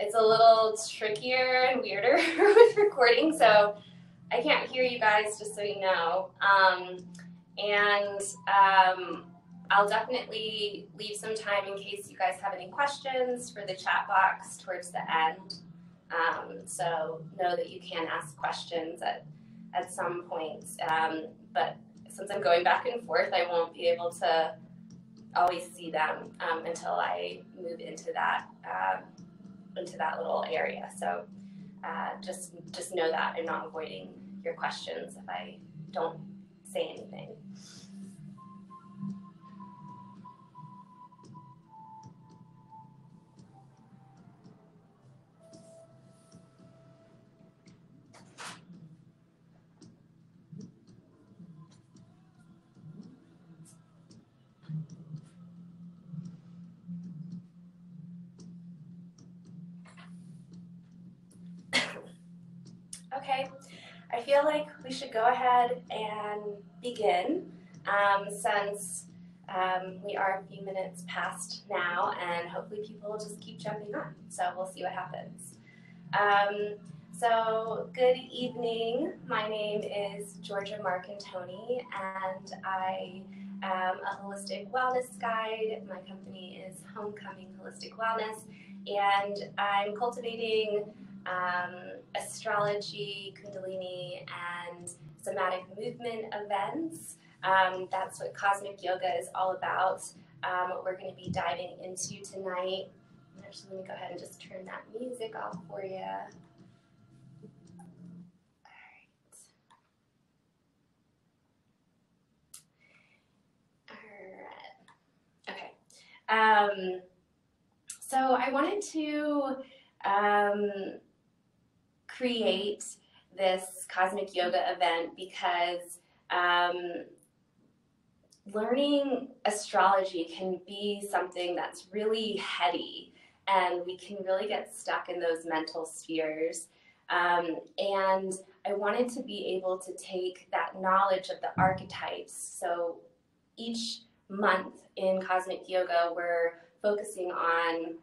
it's a little trickier and weirder with recording, so I can't hear you guys, just so you know. I'll definitely leave some time in case you guys have any questions for the chat box towards the end. So know that you can ask questions at some point. But since I'm going back and forth, I won't be able to always see them until I move into that little area. So just know that I'm not avoiding your questions if I don't say anything. Okay, I feel like we should go ahead and begin since we are a few minutes past now, and hopefully people will just keep jumping on, so we'll see what happens. So good evening, my name is Georgia Marcantoni, and I am a holistic wellness guide. My company is Homecoming Holistic Wellness, and I'm cultivating astrology, Kundalini, and somatic movement events. That's what cosmic yoga is all about. What we're going to be diving into tonight. Actually, let me go ahead and just turn that music off for you. All right. Okay. So I wanted to create this cosmic yoga event because learning astrology can be something that's really heady, and we can really get stuck in those mental spheres. And I wanted to be able to take that knowledge of the archetypes. So each month in cosmic yoga, we're focusing on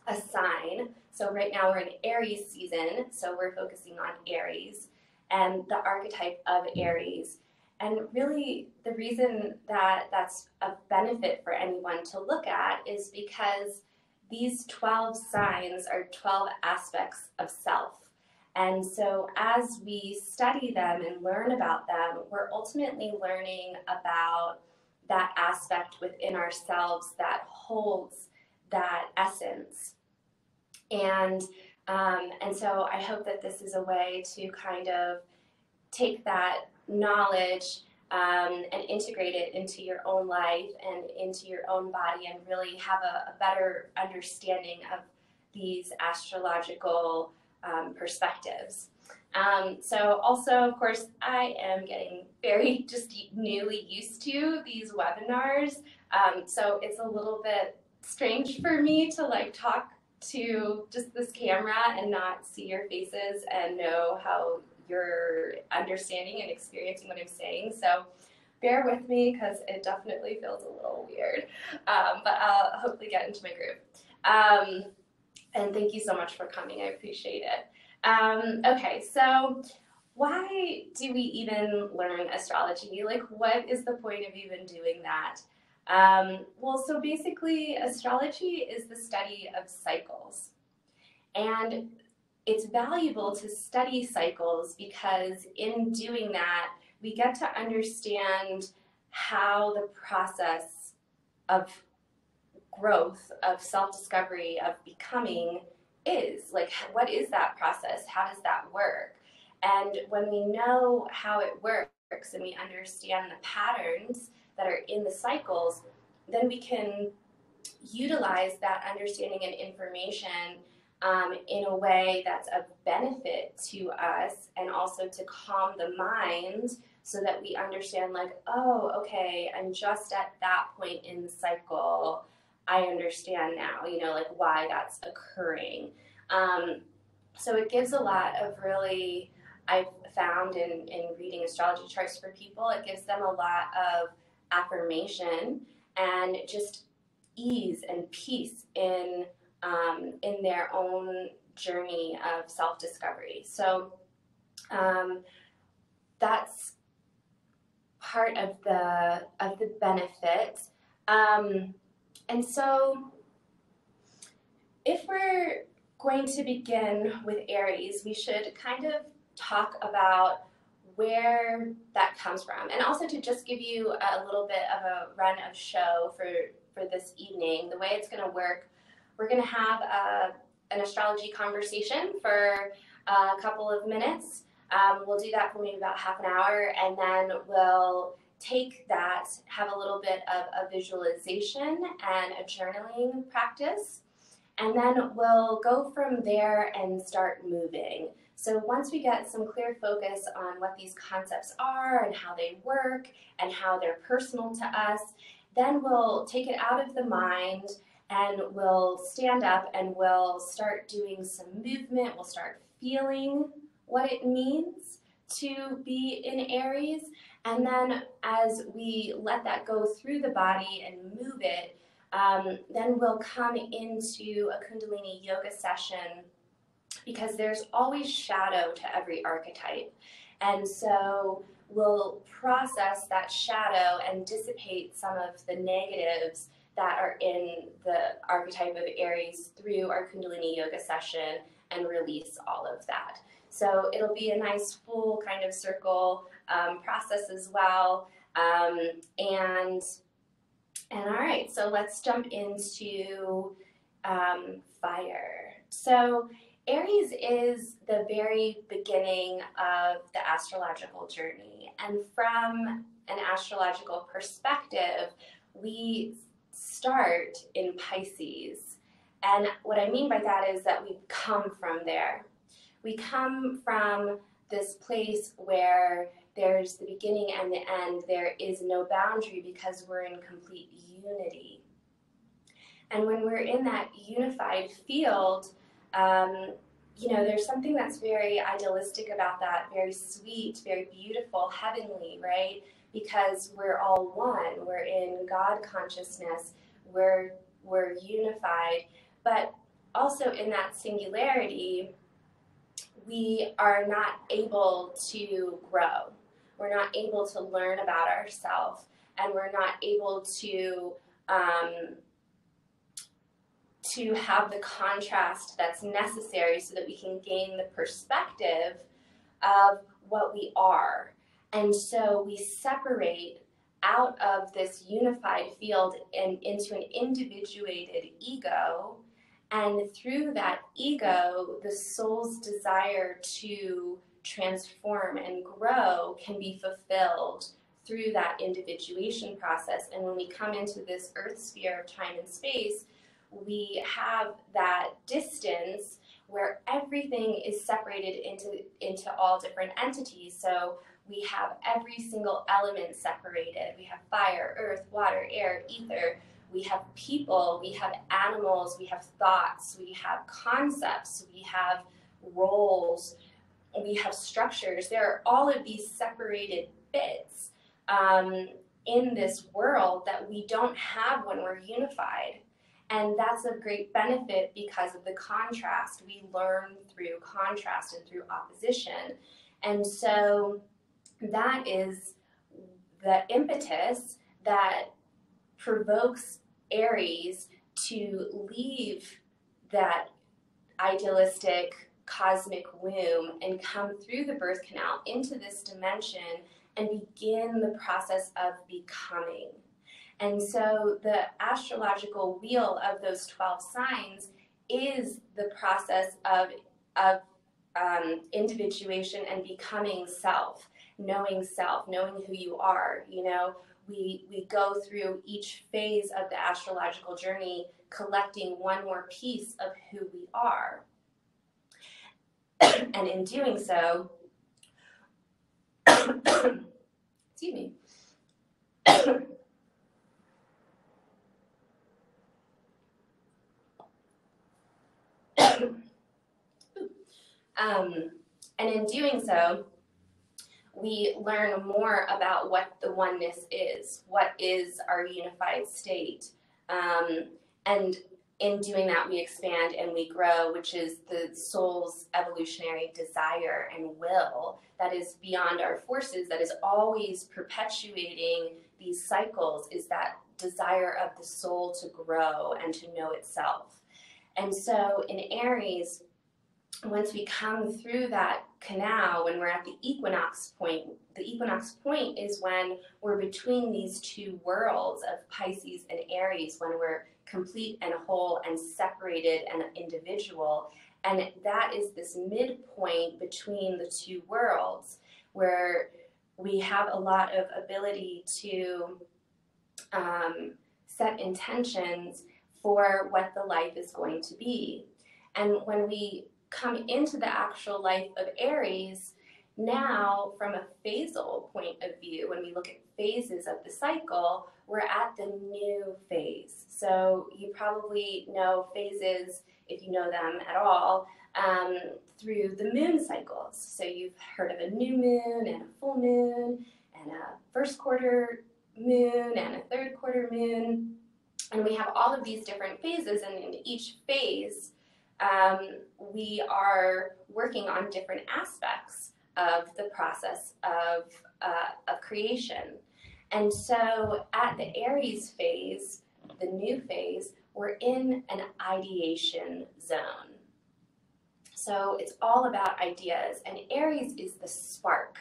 a sign. So right now we're in Aries season, so we're focusing on Aries and the archetype of Aries. And really the reason that that's a benefit for anyone to look at is because these 12 signs are 12 aspects of self. And so as we study them and learn about them, we're ultimately learning about that aspect within ourselves that holds that essence. And so I hope that this is a way to kind of take that knowledge and integrate it into your own life and into your own body, and really have a better understanding of these astrological perspectives. So also, of course, I am getting very just newly used to these webinars. So it's a little bit strange for me to like talk to just this camera and not see your faces and know how you're understanding and experiencing what I'm saying. So bear with me because it definitely feels a little weird, but I'll hopefully get into my groove. And thank you so much for coming. I appreciate it. Okay, so why do we even learn astrology? Like, what is the point of even doing that? Well, so basically, astrology is the study of cycles. And it's valuable to study cycles because in doing that, we get to understand how the process of growth, of self-discovery, of becoming is. Like, what is that process? How does that work? And when we know how it works and we understand the patterns that are in the cycles, then we can utilize that understanding and information in a way that's of benefit to us, and also to calm the mind so that we understand, like, oh, okay, I'm just at that point in the cycle. I understand now, you know, like why that's occurring. So it gives a lot of really, I've found in reading astrology charts for people, it gives them a lot of affirmation and just ease and peace in in their own journey of self-discovery. So that's part of the benefit. And so if we're going to begin with Aries, we should kind of talk about where that comes from. And also to just give you a little bit of a run of show for this evening, the way it's going to work, we're going to have an astrology conversation for a couple of minutes. We'll do that for maybe about half an hour, and then we'll take that, have a little bit of a visualization and a journaling practice, and then we'll go from there and start moving. So once we get some clear focus on what these concepts are and how they work and how they're personal to us, then we'll take it out of the mind and we'll stand up and we'll start doing some movement. We'll start feeling what it means to be in Aries. And then as we let that go through the body and move it, then we'll come into a Kundalini Yoga session, because there's always shadow to every archetype. And so we'll process that shadow and dissipate some of the negatives that are in the archetype of Aries through our Kundalini Yoga session and release all of that. So it'll be a nice full kind of circle process as well. And all right, so let's jump into fire. So Aries is the very beginning of the astrological journey. And from an astrological perspective, we start in Pisces. And what I mean by that is that we come from there. We come from this place where there's the beginning and the end. There is no boundary because we're in complete unity. And when we're in that unified field, you know, there's something that's very idealistic about that, very sweet, very beautiful, heavenly, right? Because we're all one. We're in God consciousness. We're unified. But also in that singularity, we are not able to grow. We're not able to learn about ourselves, and we're not able to have the contrast that's necessary so that we can gain the perspective of what we are. And so we separate out of this unified field and into an individuated ego. And through that ego, the soul's desire to transform and grow can be fulfilled through that individuation process. And when we come into this earth sphere of time and space, we have that distance where everything is separated into all different entities. So we have every single element separated. We have fire, earth, water, air, ether. We have people, we have animals, we have thoughts, we have concepts, we have roles, we have structures. There are all of these separated bits in this world that we don't have when we're unified. And that's a great benefit because of the contrast. We learn through contrast and through opposition. And so that is the impetus that provokes Aries to leave that idealistic cosmic womb and come through the birth canal into this dimension and begin the process of becoming. And so the astrological wheel of those 12 signs is the process of individuation and becoming self, knowing who you are. You know, we go through each phase of the astrological journey collecting one more piece of who we are. And in doing so, excuse me, and in doing so, we learn more about what the oneness is, what is our unified state. And in doing that, we expand and we grow, which is the soul's evolutionary desire and will that is beyond our forces, that is always perpetuating these cycles, is that desire of the soul to grow and to know itself. And so in Aries, once we come through that canal, when we're at the equinox point is when we're between these two worlds of Pisces and Aries, when we're complete and whole and separated and individual. And that is this midpoint between the two worlds where we have a lot of ability to set intentions for what the life is going to be. And when we come into the actual life of Aries, now from a phasal point of view, when we look at phases of the cycle, we're at the new phase. So you probably know phases, if you know them at all, through the moon cycles. So you've heard of a new moon and a full moon and a first quarter moon and a third quarter moon. And we have all of these different phases, and in each phase, we are working on different aspects of the process of creation. And so at the Aries phase, the new phase, we're in an ideation zone. So it's all about ideas, and Aries is the spark.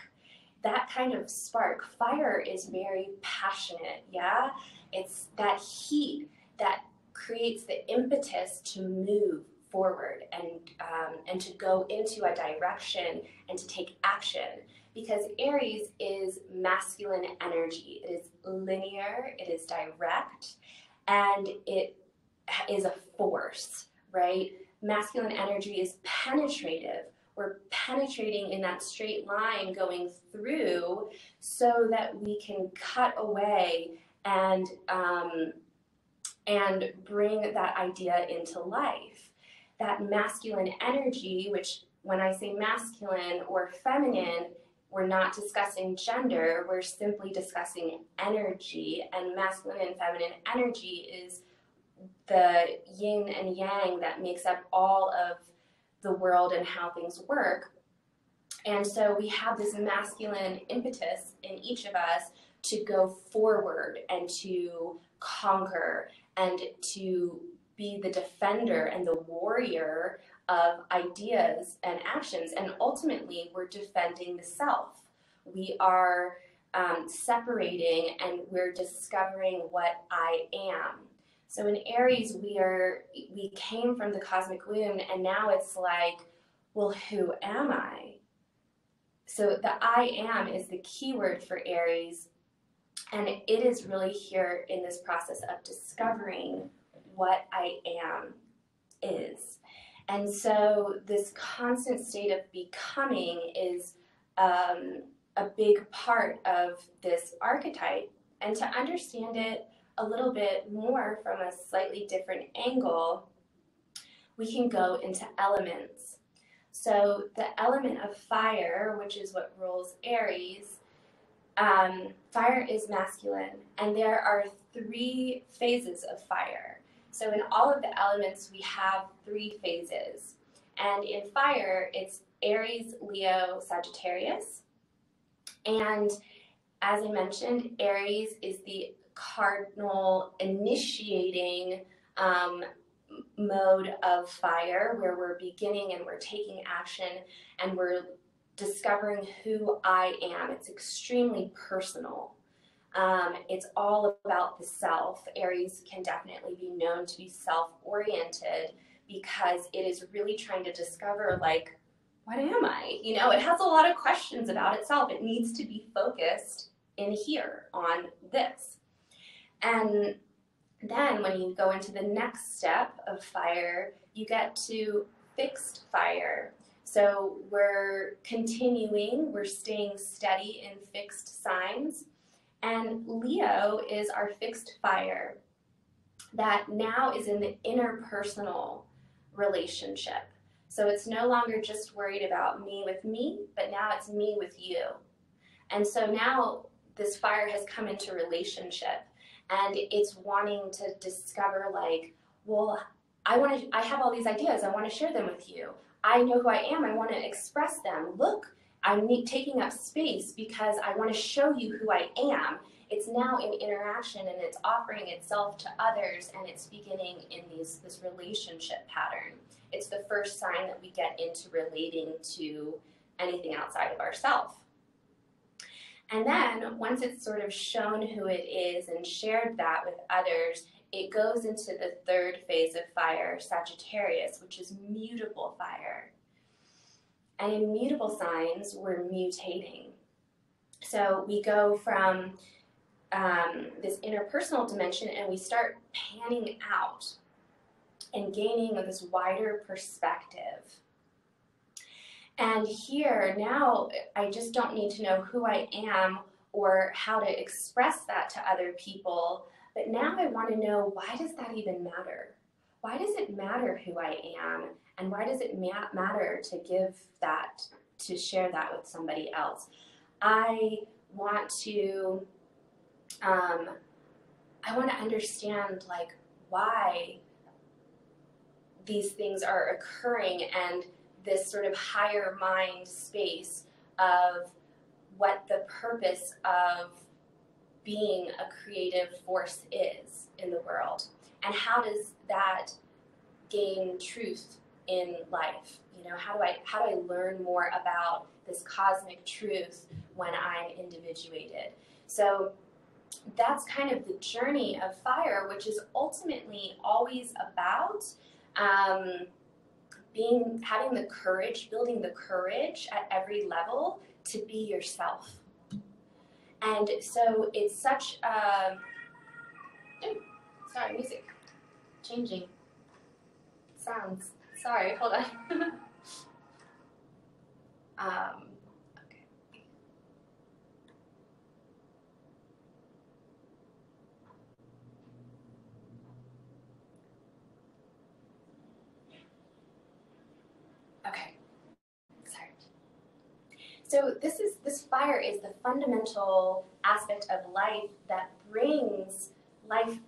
That kind of spark. Fire is very passionate, yeah? It's that heat that creates the impetus to move forward and to go into a direction and to take action, because Aries is masculine energy. It is linear, it is direct, and it is a force, right? Masculine energy is penetrative. We're penetrating in that straight line going through so that we can cut away and bring that idea into life. That masculine energy, which when I say masculine or feminine, we're not discussing gender, we're simply discussing energy, and masculine and feminine energy is the yin and yang that makes up all of the world and how things work. And so we have this masculine impetus in each of us to go forward and to conquer and to be the defender and the warrior of ideas and actions. And ultimately, we're defending the self. We are separating and we're discovering what I am. So in Aries, we came from the cosmic womb, and now it's like, well, who am I? So the I am is the key word for Aries, and it is really here in this process of discovering what I am is. And so this constant state of becoming is a big part of this archetype, and to understand it a little bit more from a slightly different angle, we can go into elements. So the element of fire, which is what rules Aries, fire is masculine, and there are 3 phases of fire. So in all of the elements, we have 3 phases. And in fire, it's Aries, Leo, Sagittarius. And as I mentioned, Aries is the cardinal initiating mode of fire, where we're beginning and we're taking action and we're discovering who I am. It's extremely personal. It's all about the self. Aries can definitely be known to be self-oriented because it is really trying to discover, like, what am I? You know, it has a lot of questions about itself. It needs to be focused in here on this. And then when you go into the next step of fire, you get to fixed fire. So we're continuing, we're staying steady in fixed signs. And Leo is our fixed fire that now is in the interpersonal relationship. So it's no longer just worried about me with me, but now it's me with you. And so now this fire has come into relationship, and it's wanting to discover, like, well, I have all these ideas, I want to share them with you. I know who I am, I want to express them. Look, I'm taking up space because I want to show you who I am. It's now in interaction and it's offering itself to others, and it's beginning in this relationship pattern. It's the first sign that we get into relating to anything outside of ourselves. And then once it's sort of shown who it is and shared that with others, it goes into the third phase of fire, Sagittarius, which is mutable fire. And in mutable signs, we're mutating. So we go from this interpersonal dimension and we start panning out and gaining this wider perspective. And here, now, I just don't need to know who I am or how to express that to other people, but now I want to know, why does that even matter? Why does it matter who I am? And why does it matter to give that, to share that with somebody else? I want to understand, like, why these things are occurring, and this sort of higher mind space of what the purpose of being a creative force is in the world, and how does that gain truth in life. You know, how do I learn more about this cosmic truth when I'm individuated? So that's kind of the journey of fire, which is ultimately always about having the courage, building the courage at every level to be yourself. And so it's such a, sorry, music, changing sounds. Sorry, hold on. Okay. Okay. Sorry. So this fire is the fundamental aspect of life that brings life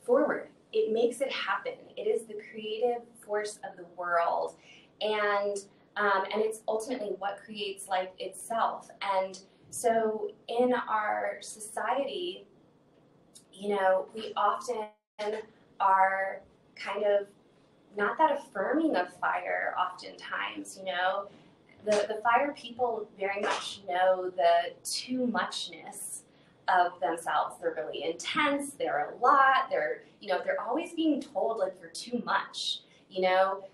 forward. It makes it happen. It is the creative force of the world, and it's ultimately what creates life itself. And so in our society, you know, we often are kind of not that affirming of fire oftentimes, you know. The fire people very much know the too muchness of themselves. They're really intense, they're a lot, they're always being told, like, you're too much, you know,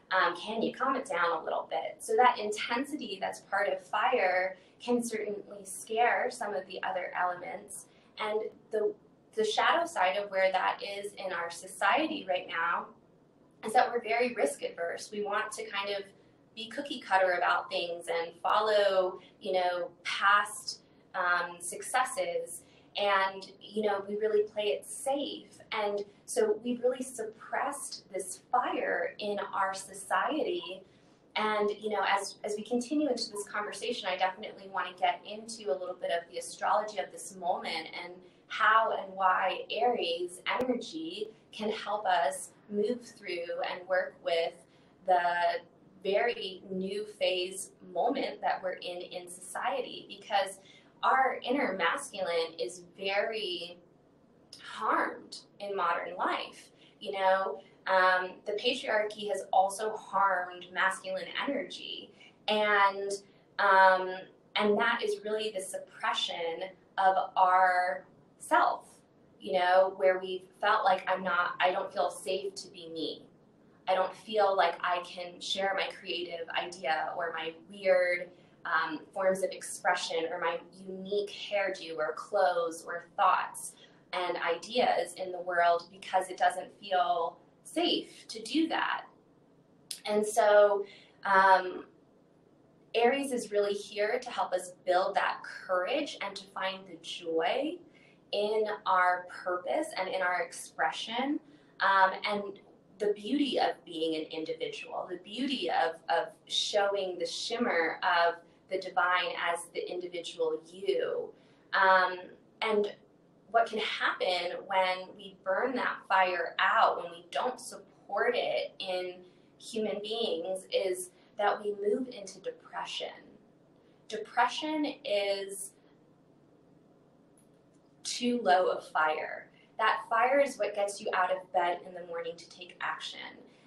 can you calm it down a little bit? So that intensity that's part of fire can certainly scare some of the other elements. And the shadow side of where that is in our society right now is that we're very risk adverse. We want to kind of be cookie cutter about things and follow, you know, past successes. And, you know, we really play it safe. And so we've really suppressed this fire in our society. And, you know, as we continue into this conversation, I definitely want to get into a little bit of the astrology of this moment and how and why Aries energy can help us move through and work with the very new phase moment that we're in society, because our inner masculine is very harmed in modern life. You know, the patriarchy has also harmed masculine energy, and that is really the suppression of our self, you know, where we've felt like I don't feel safe to be me. I don't feel like I can share my creative idea or my weird forms of expression or my unique hairdo or clothes or thoughts and ideas in the world because it doesn't feel safe to do that. And so Aries is really here to help us build that courage and to find the joy in our purpose and in our expression, and the beauty of being an individual, the beauty of showing the shimmer of the divine as the individual you. And what can happen when we burn that fire out, when we don't support reported in human beings is that we move into depression. Depression is too low of fire. That fire is what gets you out of bed in the morning to take action.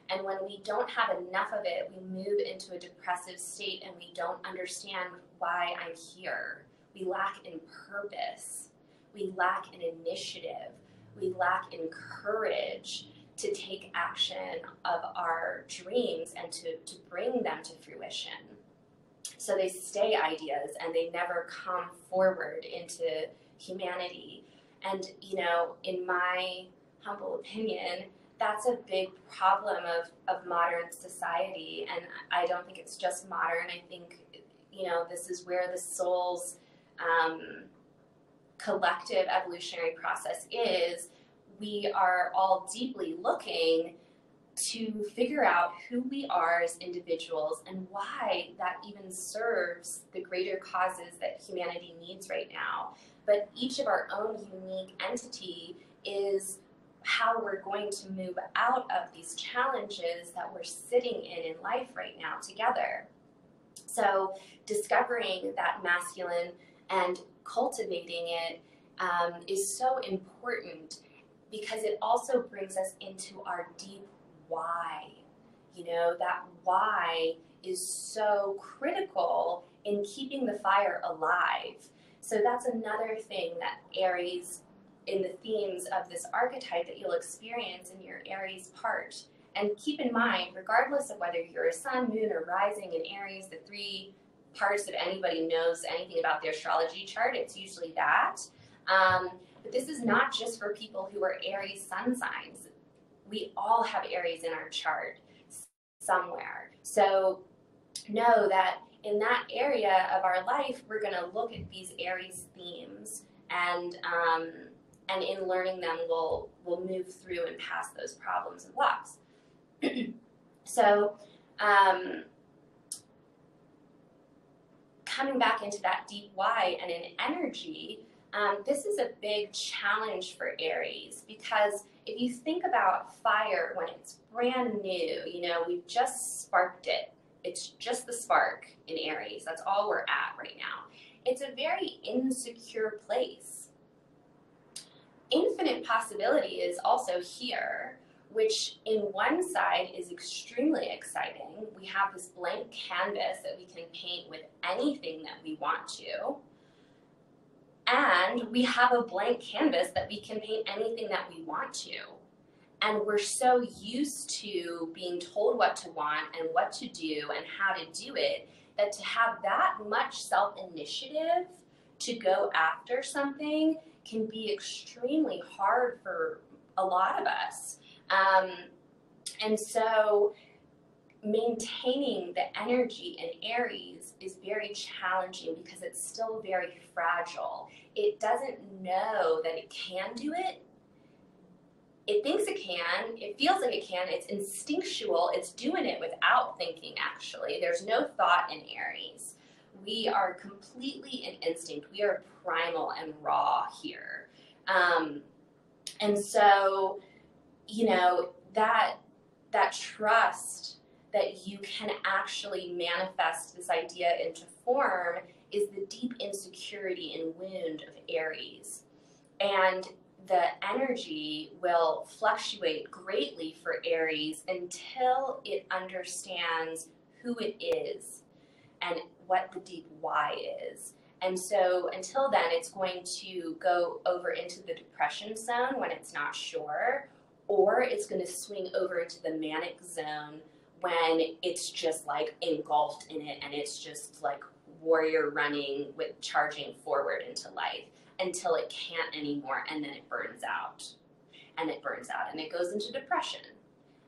And when we don't have enough of it, we move into a depressive state and we don't understand why I'm here. We lack in purpose. We lack in initiative. We lack in courage to take action of our dreams and to bring them to fruition. So they stay ideas and they never come forward into humanity. And, you know, in my humble opinion, that's a big problem of modern society. And I don't think it's just modern. I think, you know, this is where the soul's collective evolutionary process is. We are all deeply looking to figure out who we are as individuals and why that even serves the greater causes that humanity needs right now. But each of our own unique entity is how we're going to move out of these challenges that we're sitting in life right now together. So discovering that masculine and cultivating it is so important, because it also brings us into our deep why. You know, that why is so critical in keeping the fire alive. So that's another thing that Aries, in the themes of this archetype, that you'll experience in your Aries part. And keep in mind, regardless of whether you're a sun, moon, or rising in Aries, the three parts that anybody knows anything about their astrology chart, it's usually that. But this is not just for people who are Aries sun signs. We all have Aries in our chart somewhere. So know that in that area of our life, we're going to look at these Aries themes, and in learning them, we'll move through and pass those problems and blocks. So coming back into that deep why and in energy, this is a big challenge for Aries, because if you think about fire when it's brand new, you know, we've just sparked it. It's just the spark in Aries. That's all we're at right now. It's a very insecure place. Infinite possibility is also here, which in one side is extremely exciting. We have this blank canvas that we can paint with anything that we want to. And we have a blank canvas that we can paint anything that we want to. And we're so used to being told what to want and what to do and how to do it, that to have that much self-initiative to go after something can be extremely hard for a lot of us. And so maintaining the energy in Aries is very challenging because it's still very fragile. It doesn't know that it can do it. It thinks it can, it feels like it can, it's instinctual, it's doing it without thinking actually. There's no thought in Aries. We are completely in instinct. We are primal and raw here. And so, you know, that trust that you can actually manifest this idea into form is the deep insecurity and wound of Aries. And the energy will fluctuate greatly for Aries until it understands who it is and what the deep why is. And so until then, it's going to go over into the depression zone when it's not sure, or it's going to swing over into the manic zone when it's just like engulfed in it and it's just like warrior running with charging forward into life until it can't anymore, and then it burns out. And it burns out and it goes into depression.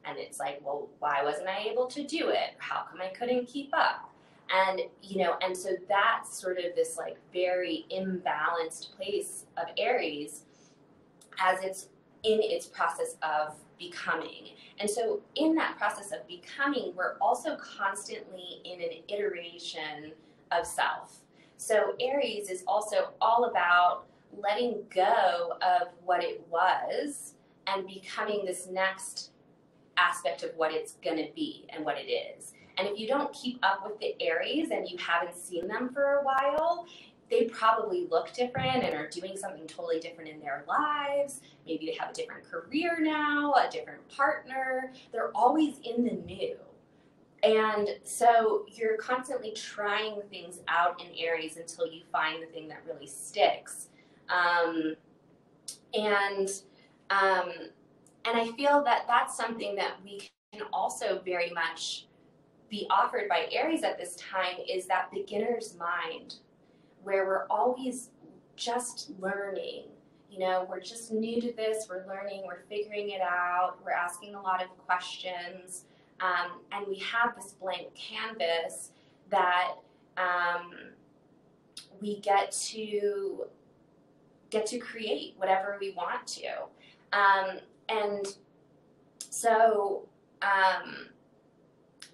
And it's like, well, why wasn't I able to do it? How come I couldn't keep up? And, you know, and so that's sort of this like very imbalanced place of Aries as it's in its process of becoming. And so in that process of becoming, we're also constantly in an iteration of self. So Aries is also all about letting go of what it was and becoming this next aspect of what it's going to be and what it is. And if you don't keep up with the Aries and you haven't seen them for a while, they probably look different and are doing something totally different in their lives. Maybe they have a different career now, a different partner. They're always in the new. And so you're constantly trying things out in Aries until you find the thing that really sticks. And I feel that that's something that we can also very much be offered by Aries at this time, is that beginner's mind, where we're always just learning. You know, we're just new to this, we're learning, we're figuring it out, we're asking a lot of questions, and we have this blank canvas that we get to create whatever we want to. And so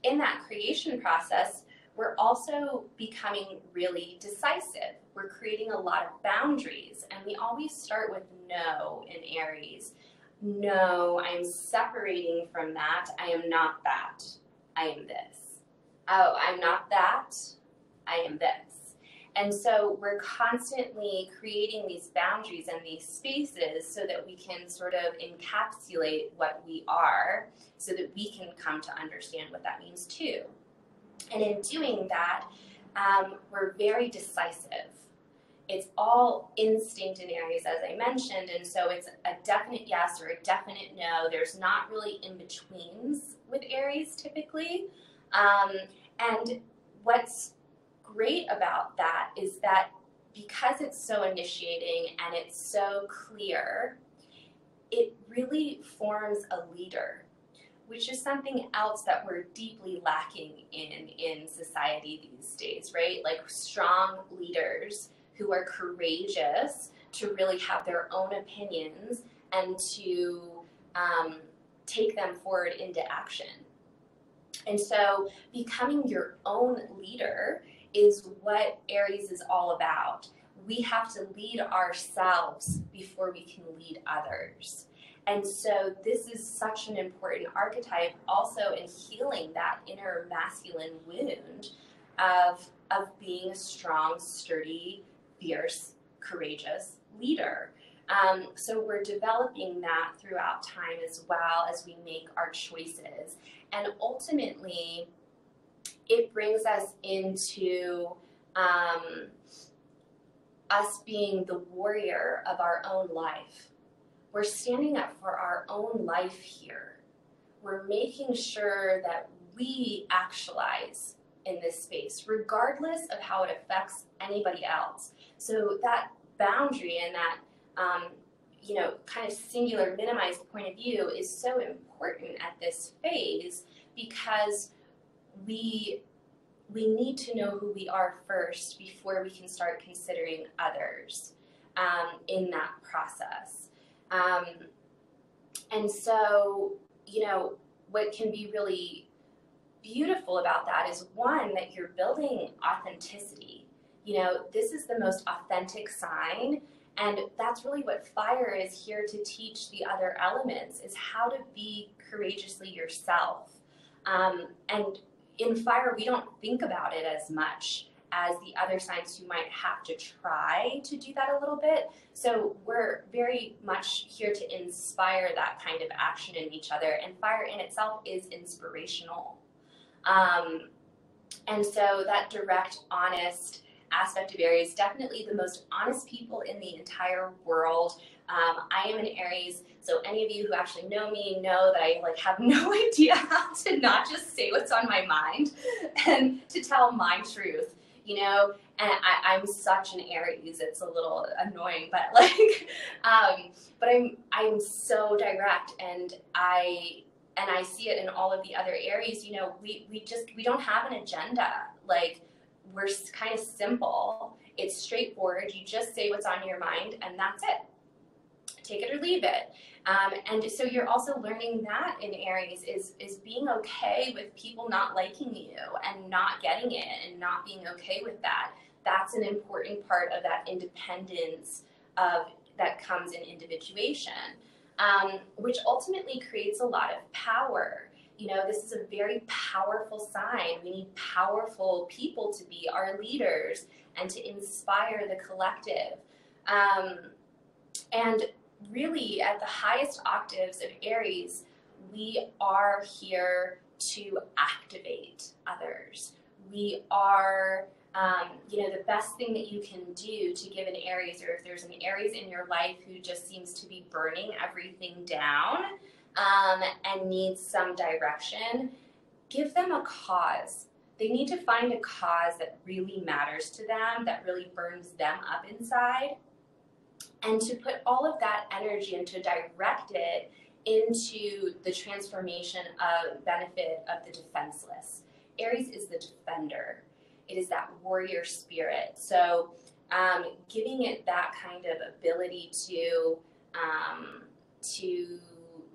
in that creation process, we're also becoming really decisive. We're creating a lot of boundaries, and we always start with no in Aries. No, I'm separating from that. I am not that. I am this. Oh, I'm not that. I am this. And so we're constantly creating these boundaries and these spaces so that we can sort of encapsulate what we are, so that we can come to understand what that means too. And in doing that, we're very decisive. It's all instinct in Aries, as I mentioned, and so it's a definite yes or a definite no. There's not really in-betweens with Aries typically. And what's great about that is that because it's so initiating and it's so clear, it really forms a leader, which is something else that we're deeply lacking in society these days, right? Like strong leaders who are courageous to really have their own opinions and to take them forward into action. And so becoming your own leader is what Aries is all about. We have to lead ourselves before we can lead others. And so this is such an important archetype also in healing that inner masculine wound of being a strong, sturdy, fierce, courageous leader. So we're developing that throughout time as well as we make our choices. And ultimately, it brings us into us being the warrior of our own life. We're standing up for our own life here. We're making sure that we actualize in this space, regardless of how it affects anybody else. So that boundary and that, kind of singular, minimized point of view is so important at this phase, because we need to know who we are first before we can start considering others in that process. And so, what can be really beautiful about that is, one, that you're building authenticity. This is the most authentic sign, and that's really what fire is here to teach the other elements, is how to be courageously yourself. And in fire, we don't think about it as much as the other signs who might have to try to do that a little bit. So we're very much here to inspire that kind of action in each other, and fire in itself is inspirational. And so that direct, honest aspect of Aries, definitely the most honest people in the entire world. I am an Aries, so any of you who actually know me know that I have no idea how to not just say what's on my mind and to tell my truth, and I'm such an Aries, it's a little annoying, but but I'm so direct, and I see it in all of the other Aries. We don't have an agenda. We're kind of simple. It's straightforward. You just say what's on your mind, and that's it. Take it or leave it. And so you're also learning that in Aries is being okay with people not liking you and not getting it and not being okay with that. That's an important part of that independence that comes in individuation. which ultimately creates a lot of power. You know, this is a very powerful sign. We need powerful people to be our leaders and to inspire the collective. And really, at the highest octaves of Aries, we are here to activate others. We are, you know, the best thing that you can do to give an Aries, or if there's an Aries in your life who just seems to be burning everything down and needs some direction, give them a cause. They need to find a cause that really matters to them, that really burns them up inside, and to put all of that energy and to direct it into the transformation of benefit of the defenseless. Aries is the defender. It is that warrior spirit. So giving it that kind of ability to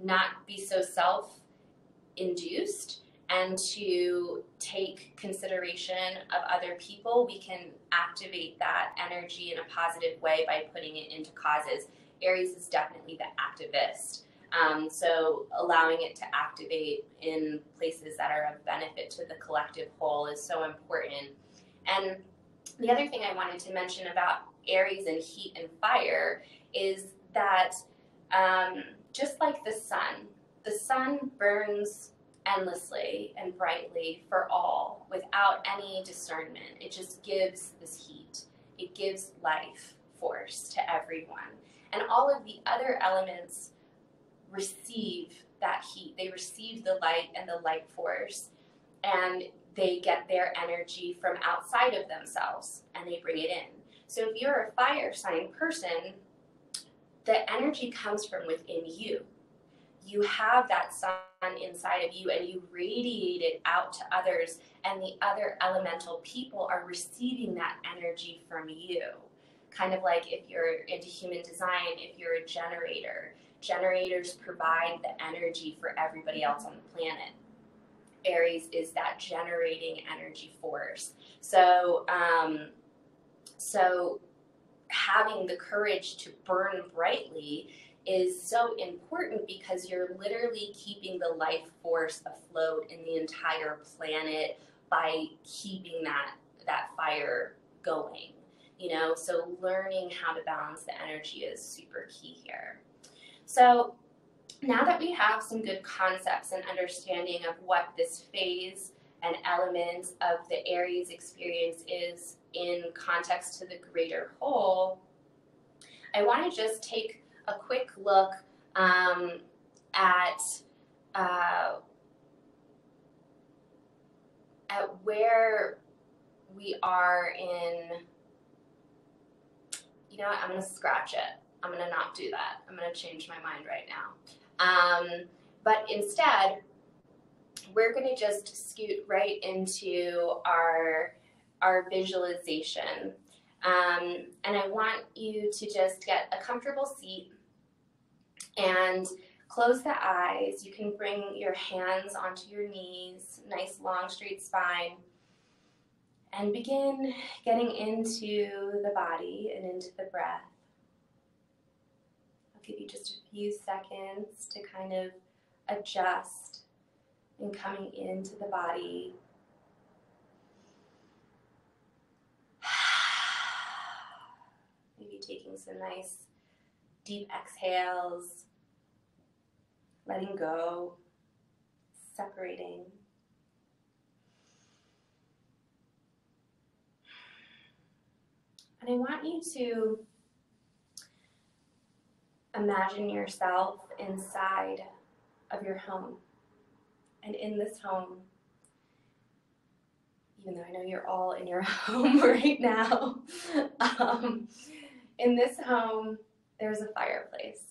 not be so self-induced and to take consideration of other people, we can activate that energy in a positive way by putting it into causes. Aries is definitely the activist. So allowing it to activate in places that are of benefit to the collective whole is so important. And the other thing I wanted to mention about Aries and heat and fire is that just like the sun burns endlessly and brightly for all without any discernment. It just gives this heat. It gives life force to everyone. And all of the other elements receive that heat. They receive the light and the light force, and they get their energy from outside of themselves and they bring it in. So if you're a fire sign person, the energy comes from within you. You have that sun inside of you and you radiate it out to others, and the other elemental people are receiving that energy from you. Kind of like if you're into human design, if you're a generator, generators provide the energy for everybody else on the planet. Aries is that generating energy force. So, so having the courage to burn brightly is so important, because you're literally keeping the life force afloat in the entire planet by keeping that fire going. You know, so learning how to balance the energy is super key here. So now that we have some good concepts and understanding of what this phase and elements of the Aries experience is in context to the greater whole, I want to just take a quick look at where we are in, you know what, I'm going to scratch it. I'm going to not do that. I'm going to change my mind right now. But instead, we're going to just scoot right into our visualization. And I want you to just get a comfortable seat and close the eyes. You can bring your hands onto your knees, nice long straight spine, and begin getting into the body and into the breath. I'll give you just a few seconds to kind of adjust and coming into the body. Maybe taking some nice deep exhales, letting go, separating. And I want you to imagine yourself inside of your home. And in this home, even though I know you're all in your home right now, in this home, there's a fireplace.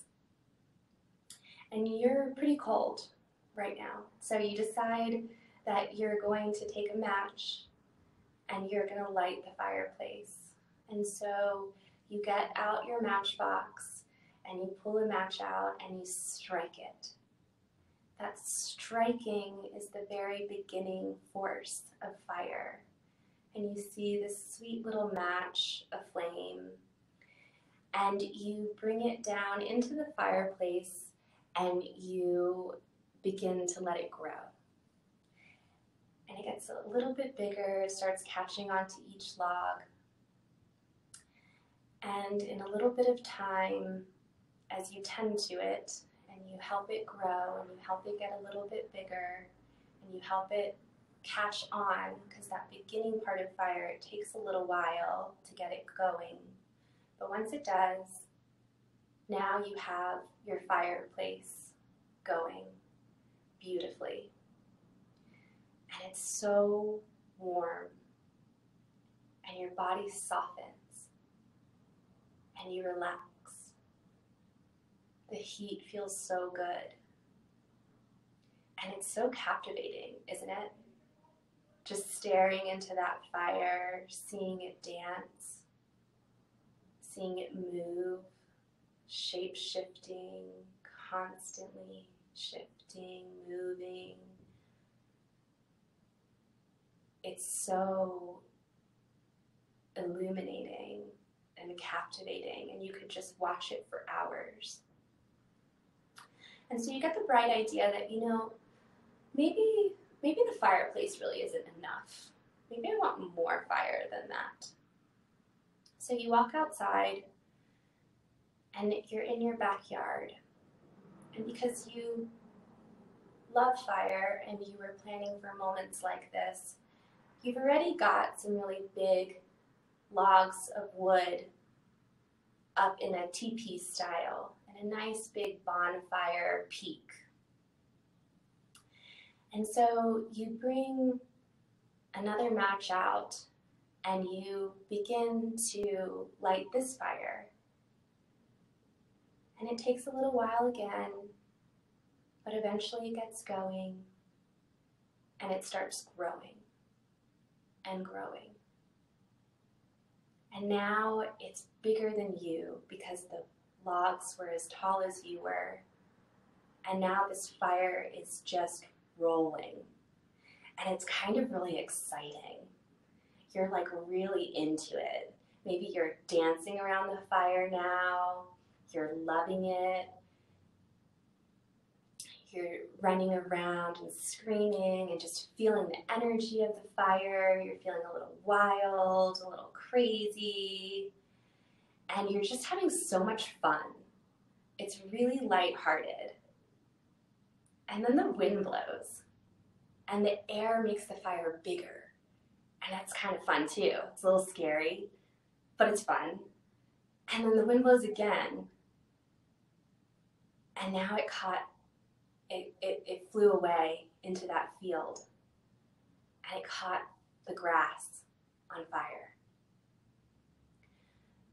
And you're pretty cold right now. So you decide that you're going to take a match and you're going to light the fireplace. And so you get out your matchbox and you pull a match out and you strike it. That striking is the very beginning force of fire. And you see this sweet little match aflame, and you bring it down into the fireplace and you begin to let it grow. And it gets a little bit bigger, it starts catching onto each log. And in a little bit of time, as you tend to it, and you help it grow, and you help it get a little bit bigger, and you help it catch on, because that beginning part of fire, it takes a little while to get it going. But once it does, now you have your fireplace going beautifully. And it's so warm, and your body softens, and you relax. The heat feels so good. And it's so captivating, isn't it? Just staring into that fire, seeing it dance, seeing it move, shape-shifting, constantly shifting, moving. It's so illuminating and captivating, and you could just watch it for hours. And so you get the bright idea that, maybe the fireplace really isn't enough. Maybe I want more fire than that. So you walk outside, and you're in your backyard. And because you love fire and you were planning for moments like this, you've already got some really big logs of wood up in a teepee style and a nice big bonfire peak. And so you bring another match out and you begin to light this fire. And it takes a little while again, but eventually it gets going and it starts growing and growing. And now it's bigger than you because the logs were as tall as you were. And now this fire is just rolling. And it's kind of really exciting. You're like really into it. Maybe you're dancing around the fire now. You're loving it. You're running around and screaming and just feeling the energy of the fire. You're feeling a little wild, a little crazy. And you're just having so much fun. It's really lighthearted. And then the wind blows. And the air makes the fire bigger. And that's kind of fun too. It's a little scary, but it's fun. And then the wind blows again. And now it flew away into that field. And it caught the grass on fire.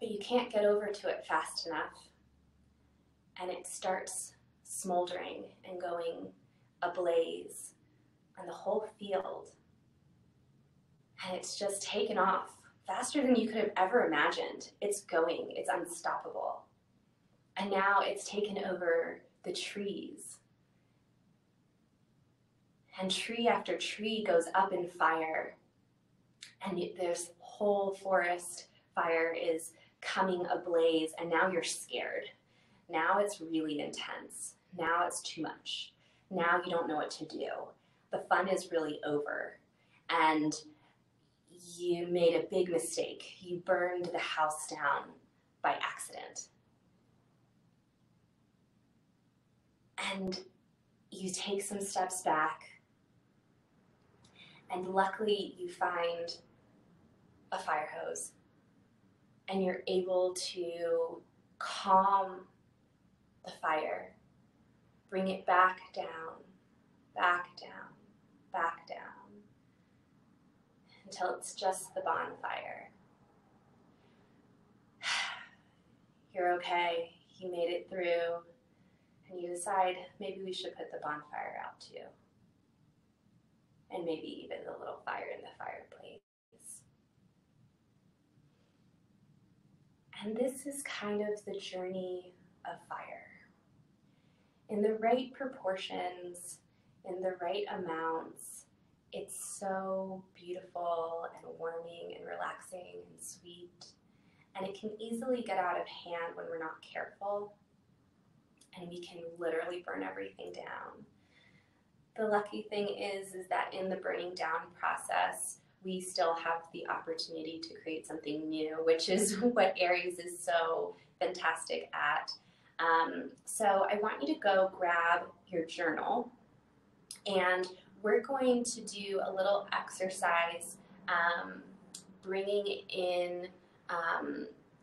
But you can't get over to it fast enough. And it starts smoldering and going ablaze on the whole field. And it's just taken off faster than you could have ever imagined. It's going, it's unstoppable. And now it's taken over the trees. And tree after tree goes up in fire. And this whole forest fire is coming ablaze, and now you're scared. Now it's really intense. Now it's too much. Now you don't know what to do. The fun is really over. And you made a big mistake. You burned the house down by accident. And you take some steps back, and luckily you find a fire hose, and you're able to calm the fire, bring it back down, back down, back down, until it's just the bonfire. You're okay, you made it through, and you decide maybe we should put the bonfire out too. And maybe even a little fire in the fireplace. And this is kind of the journey of fire. In the right proportions, in the right amounts, it's so beautiful and warming and relaxing and sweet. And it can easily get out of hand when we're not careful. and we can literally burn everything down. The lucky thing is that in the burning down process, we still have the opportunity to create something new, which is what Aries is so fantastic at. So I want you to go grab your journal, and we're going to do a little exercise bringing in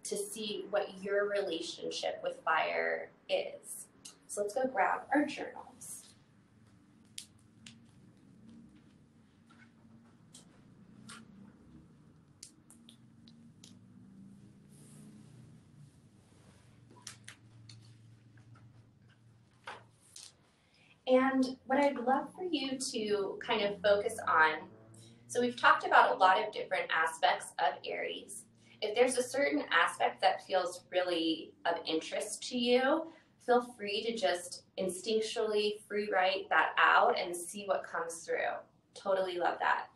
to see what your relationship with fire is. So let's go grab our journals. And what I'd love for you to kind of focus on, so we've talked about a lot of different aspects of Aries. If there's a certain aspect that feels really of interest to you, feel free to just instinctually free write that out and see what comes through. Totally love that.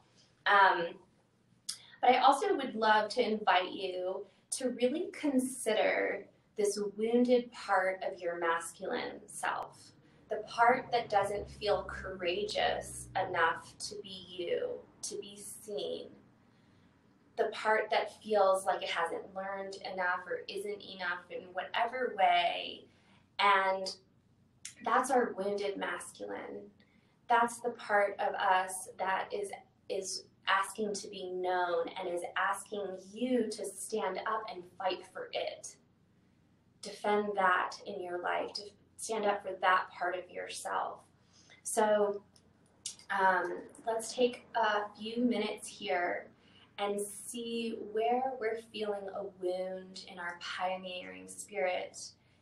But I also would love to invite you to really consider this wounded part of your masculine self. The part that doesn't feel courageous enough to be you, to be seen. The part that feels like it hasn't learned enough or isn't enough in whatever way. And that's our wounded masculine. That's the part of us that is asking to be known and is asking you to stand up and fight for it. Defend that in your life. Stand up for that part of yourself. So let's take a few minutes here and see where we're feeling a wound in our pioneering spirit,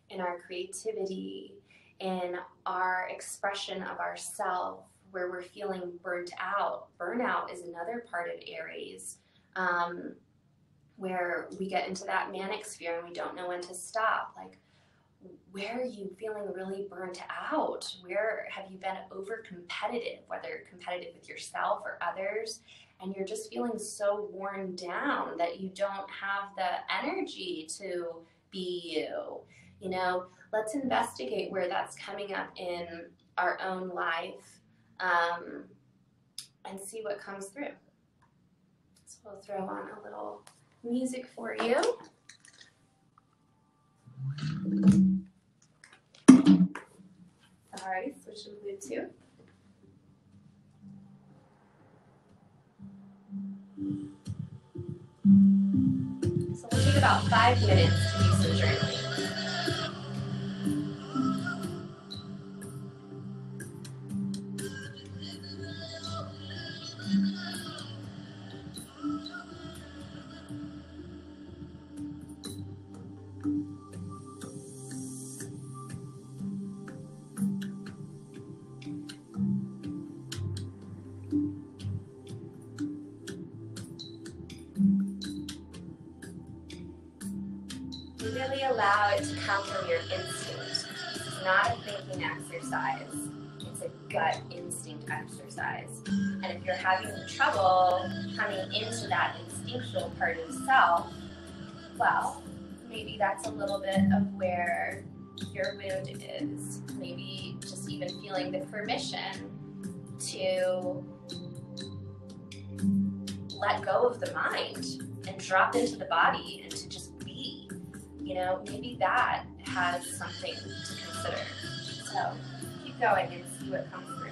in our creativity, in our expression of ourself, where we're feeling burnt out. Burnout is another part of Aries, where we get into that manic sphere and we don't know when to stop. Like, where are you feeling really burnt out? Where have you been over competitive, whether competitive with yourself or others, and you're just feeling so worn down that you don't have the energy to be you? You know, let's investigate where that's coming up in our own life, and see what comes through. So we'll throw on a little music for you. All right, switch to Bluetooth. So we'll take about 5 minutes to do some journaling. Really allow it to come from your instinct. It's not a thinking exercise. It's a gut instinct exercise. And if you're having trouble coming into that instinctual part of self, well, maybe that's a little bit of where your wound is. Maybe just even feeling the permission to let go of the mind and drop into the body and to just be. You know, maybe that has something to consider. So keep going and see what comes through.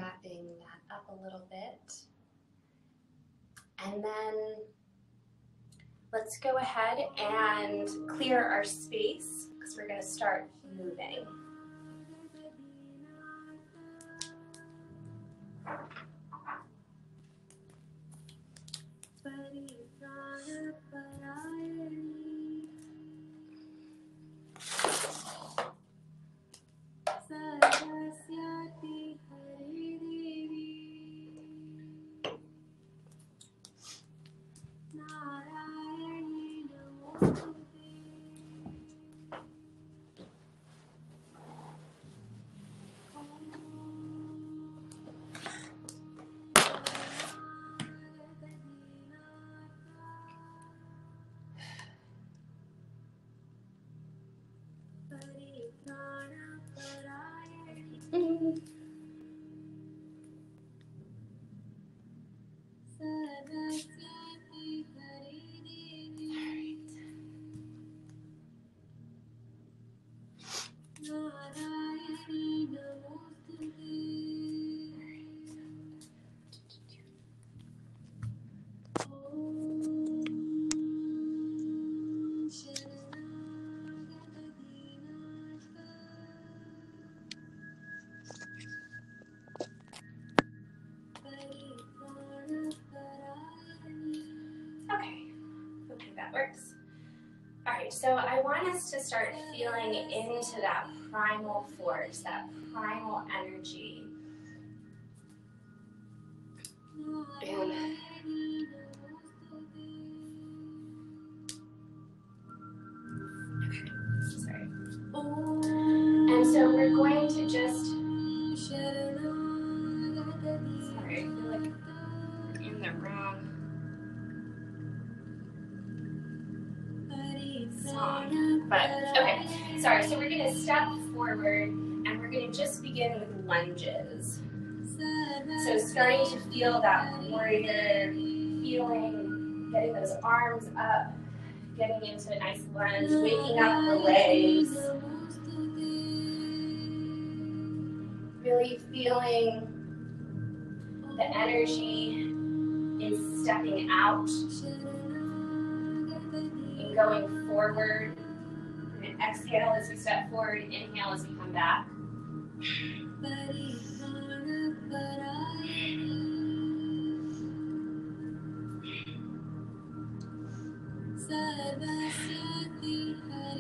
wrapping that up a little bit. And then let's go ahead and clear our space because we're going to start moving. Okay, that works. All right, so I want us to start feeling into that primal force, that primal energy. And so we're going to just, sorry, I feel like I'm in the wrong song, but okay, sorry. So we're going to step forward and we're going to just begin with lunges. So starting to feel that warrior feeling, getting those arms up, getting into a nice lunge, waking up the legs, really feeling the energy is stepping out and going forward. We're going to exhale as we step forward, inhale as we come back.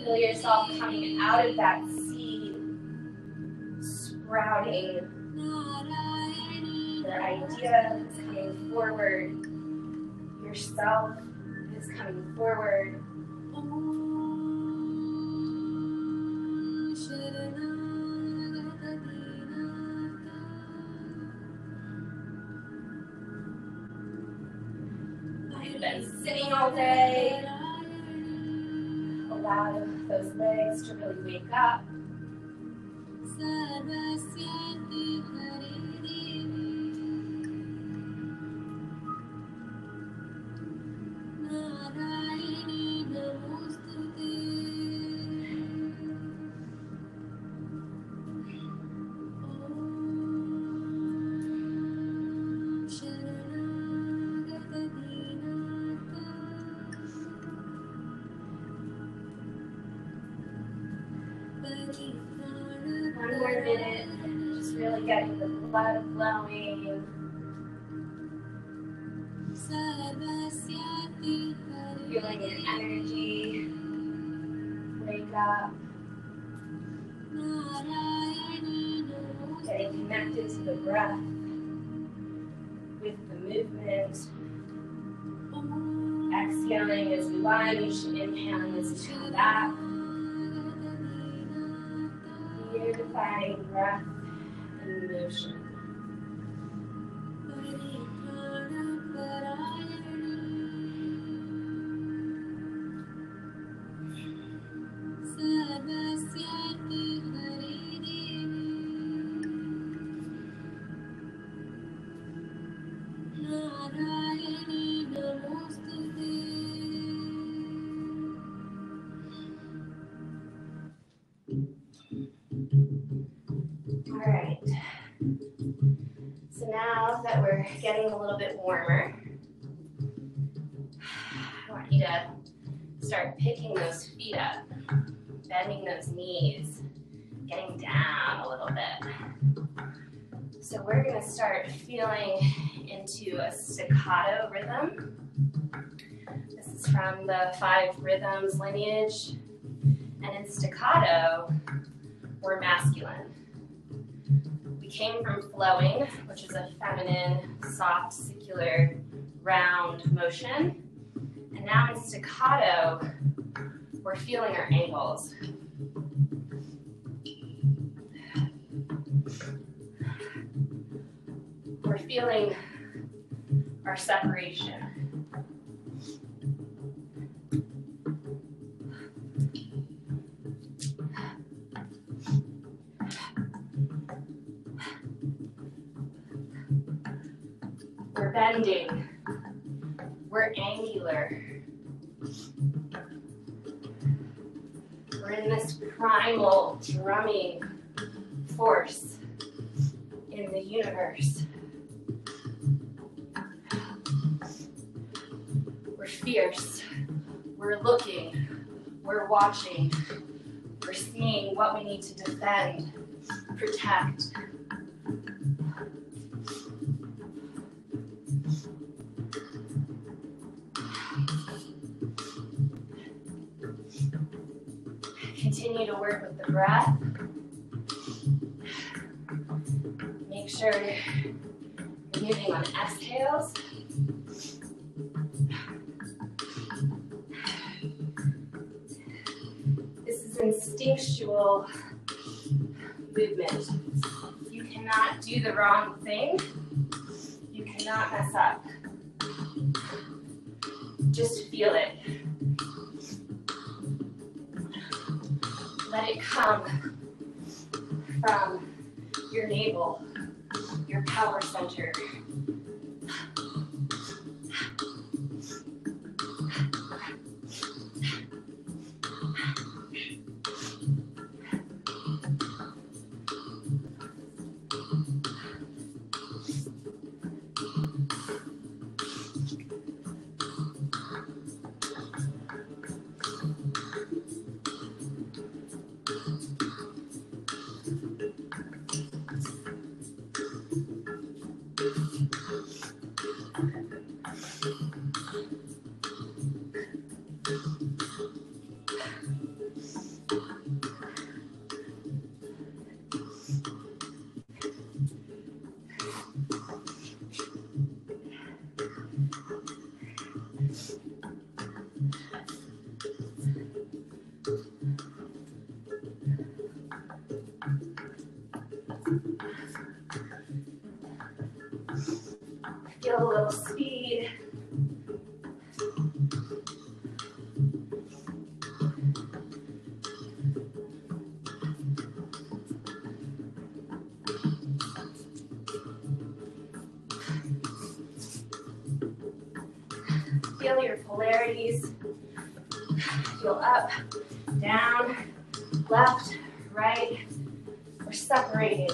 Feel yourself coming out of that seed, sprouting. Your idea is coming forward. Yourself is coming forward. I've been sitting all day. Allow those legs to really wake up. One more minute, just really getting the blood flowing. Feeling your energy wake up. Getting connected to the breath with the movement. Exhaling as we lunge, inhaling as we come back. Unifying breath and motion. All right. now that we're getting a little bit warmer, I want you to start picking those feet up, bending those knees, getting down a little bit. So we're going to start feeling into a staccato rhythm. This is from the 5 rhythms lineage. And in staccato, we're masculine. We came from flowing, which is a feminine, soft, circular, round motion. And now in staccato, we're feeling our ankles. We're feeling our separation. We're bending. We're angular. We're in this primal drumming force in the universe. We're fierce. We're looking. We're watching. We're seeing what we need to defend, protect. Continue to work with the breath. Make sure you're moving on exhales. This is instinctual movement. You cannot do the wrong thing. You cannot mess up. Just feel it. Let it come from your navel, your power center. Feel a little speed. Feel your polarities. Feel up, down, left, right. We're separating.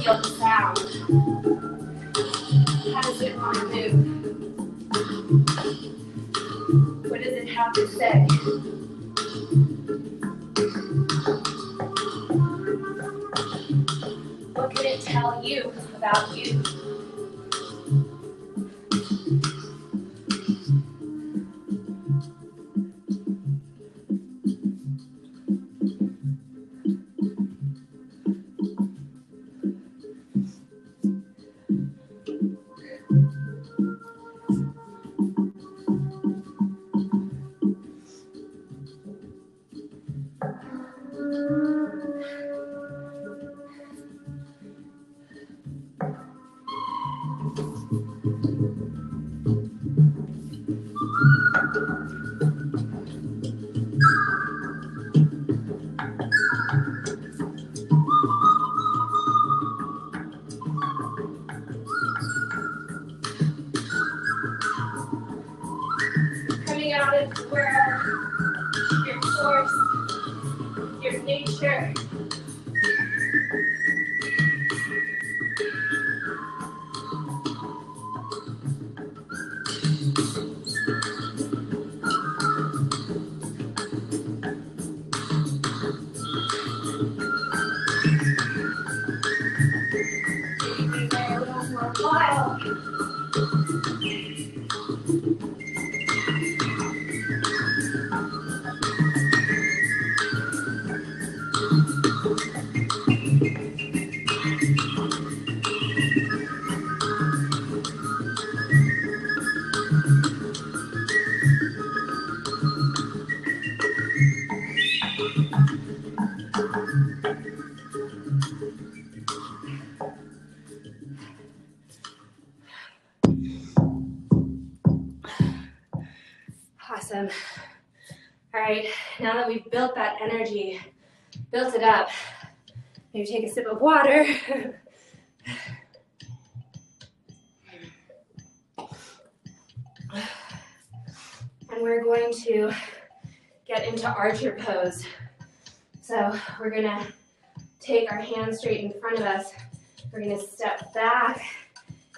Feel the sound. How does it want to move? What does it have to say? What can it tell you about you? Sure. Awesome. All right, now that we've built that energy, built it up, maybe take a sip of water. And we're going to get into archer pose. So we're gonna take our hands straight in front of us. We're gonna step back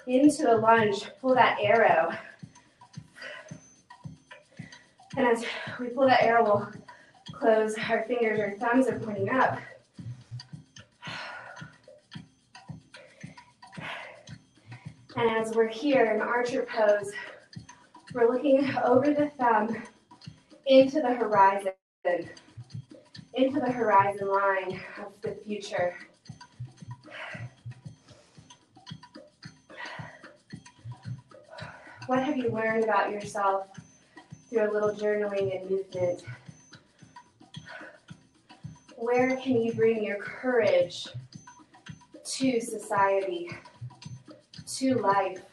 into a lunge, pull that arrow. And as we pull that arrow, we'll close our fingers, our thumbs are pointing up. And as we're here in archer pose, we're looking over the thumb into the horizon line of the future. What have you learned about yourself through a little journaling and movement? Where can you bring your courage to society, to life,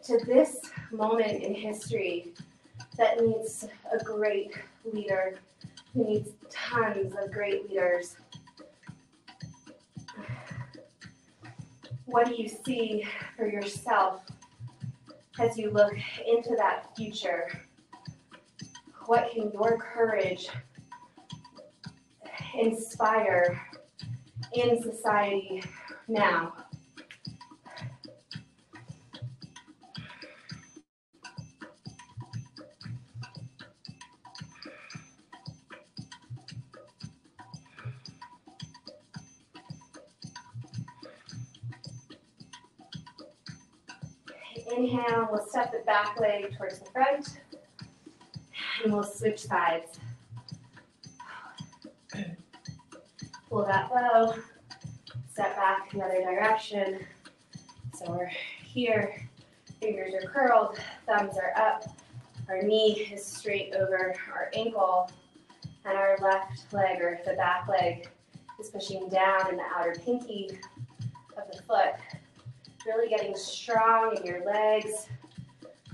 to this moment in history that needs a great leader, who needs tons of great leaders? What do you see for yourself as you look into that future? What can your courage inspire in society now? Inhale, we'll step the back leg towards the front, and we'll switch sides. Pull that bow, step back another direction. So we're here, fingers are curled, thumbs are up, our knee is straight over our ankle, and our left leg, or the back leg, is pushing down in the outer pinky of the foot. Really getting strong in your legs,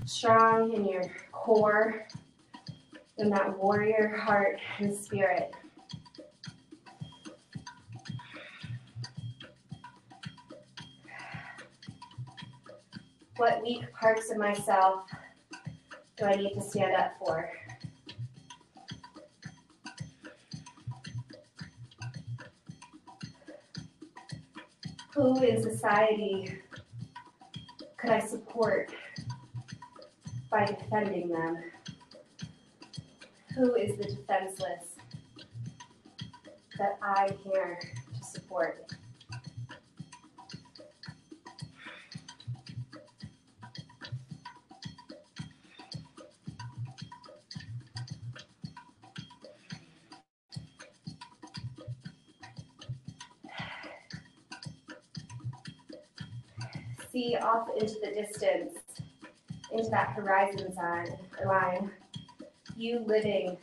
strong in your core, in that warrior heart and spirit. What weak parts of myself do I need to stand up for? Who in society could I support by defending them? Who is the defenseless that I'm here to support? See off into the distance, into that horizon line, you living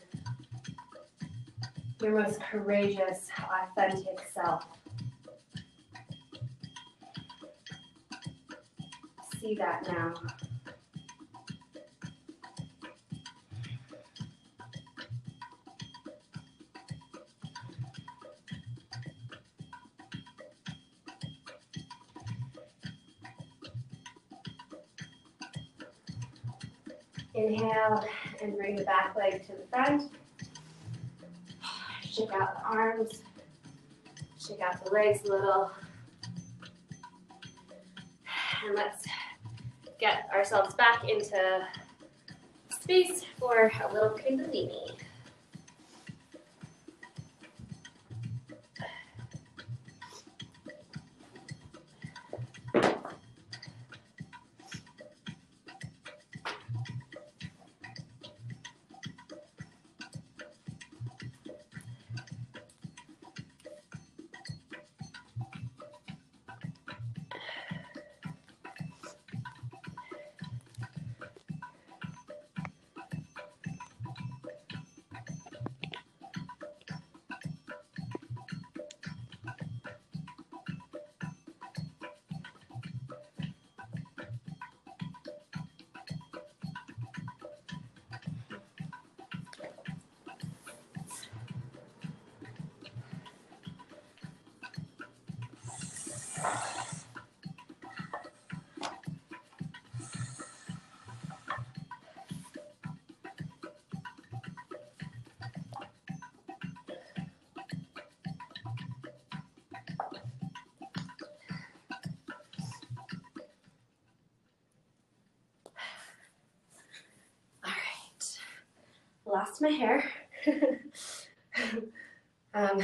your most courageous, authentic self. See that now. Inhale and bring the back leg to the front. shake out the arms, shake out the legs a little. And let's get ourselves back into space for a little Kundalini. Lost my hair. I'll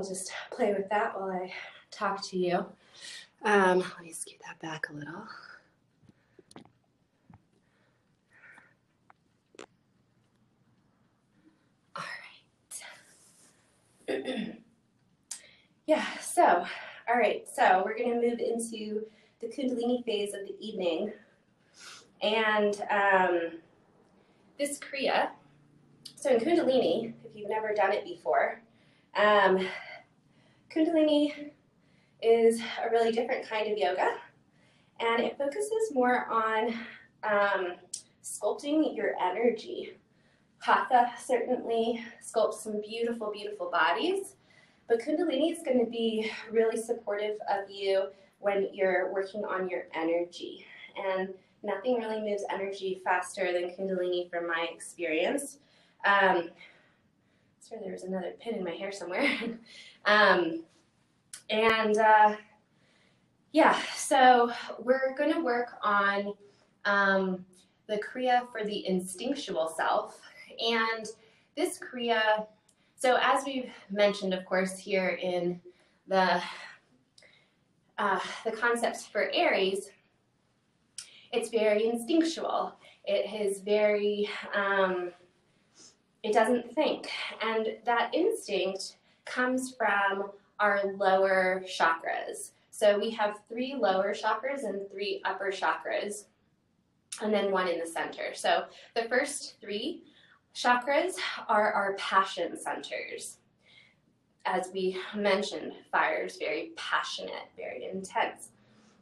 just play with that while I talk to you. Let me scoot that back a little. All right. Yeah, so, all right, so we're going to move into the Kundalini phase of the evening. And this Kriya, so in Kundalini, if you've never done it before, Kundalini is a really different kind of yoga, and it focuses more on sculpting your energy. Hatha certainly sculpts some beautiful, beautiful bodies, but Kundalini is going to be really supportive of you when you're working on your energy. And nothing really moves energy faster than Kundalini from my experience. Sorry, there was another pin in my hair somewhere. Yeah, so we're going to work on the Kriya for the instinctual self. And this Kriya, so as we've mentioned, of course, here in the concepts for Aries, it's very instinctual. It is very, it doesn't think. And that instinct comes from our lower chakras. So we have 3 lower chakras and 3 upper chakras, and then 1 in the center. So the first 3 chakras are our passion centers. As we mentioned, fire is very passionate, very intense.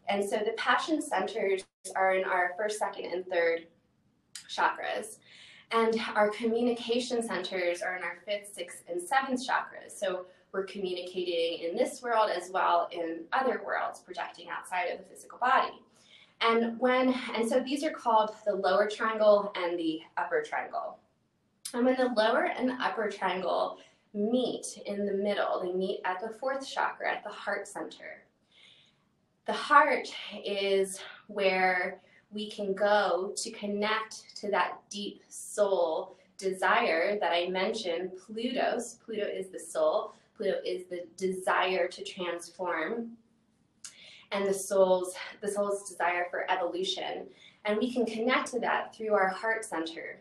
And so the passion centers are in our 1st, 2nd, and 3rd chakras. And our communication centers are in our 5th, 6th, and 7th chakras. So we're communicating in this world as well in other worlds, projecting outside of the physical body. And so these are called the lower triangle and the upper triangle. And when the lower and the upper triangle meet in the middle, they meet at the 4th chakra, at the heart center. The heart is where we can go to connect to that deep soul desire that I mentioned, Pluto. Pluto is the soul. Pluto is the desire to transform, and the soul's desire for evolution. And we can connect to that through our heart center.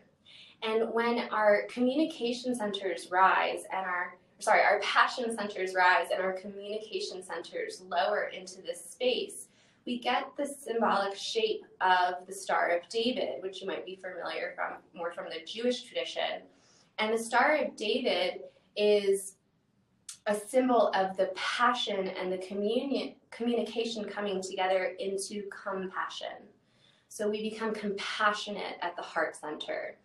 And when our communication centers rise and our passion centers rise and our communication centers lower into this space, we get the symbolic shape of the Star of David, which you might be familiar more from the Jewish tradition. And the Star of David is a symbol of the passion and the communication coming together into compassion. So we become compassionate at the heart center.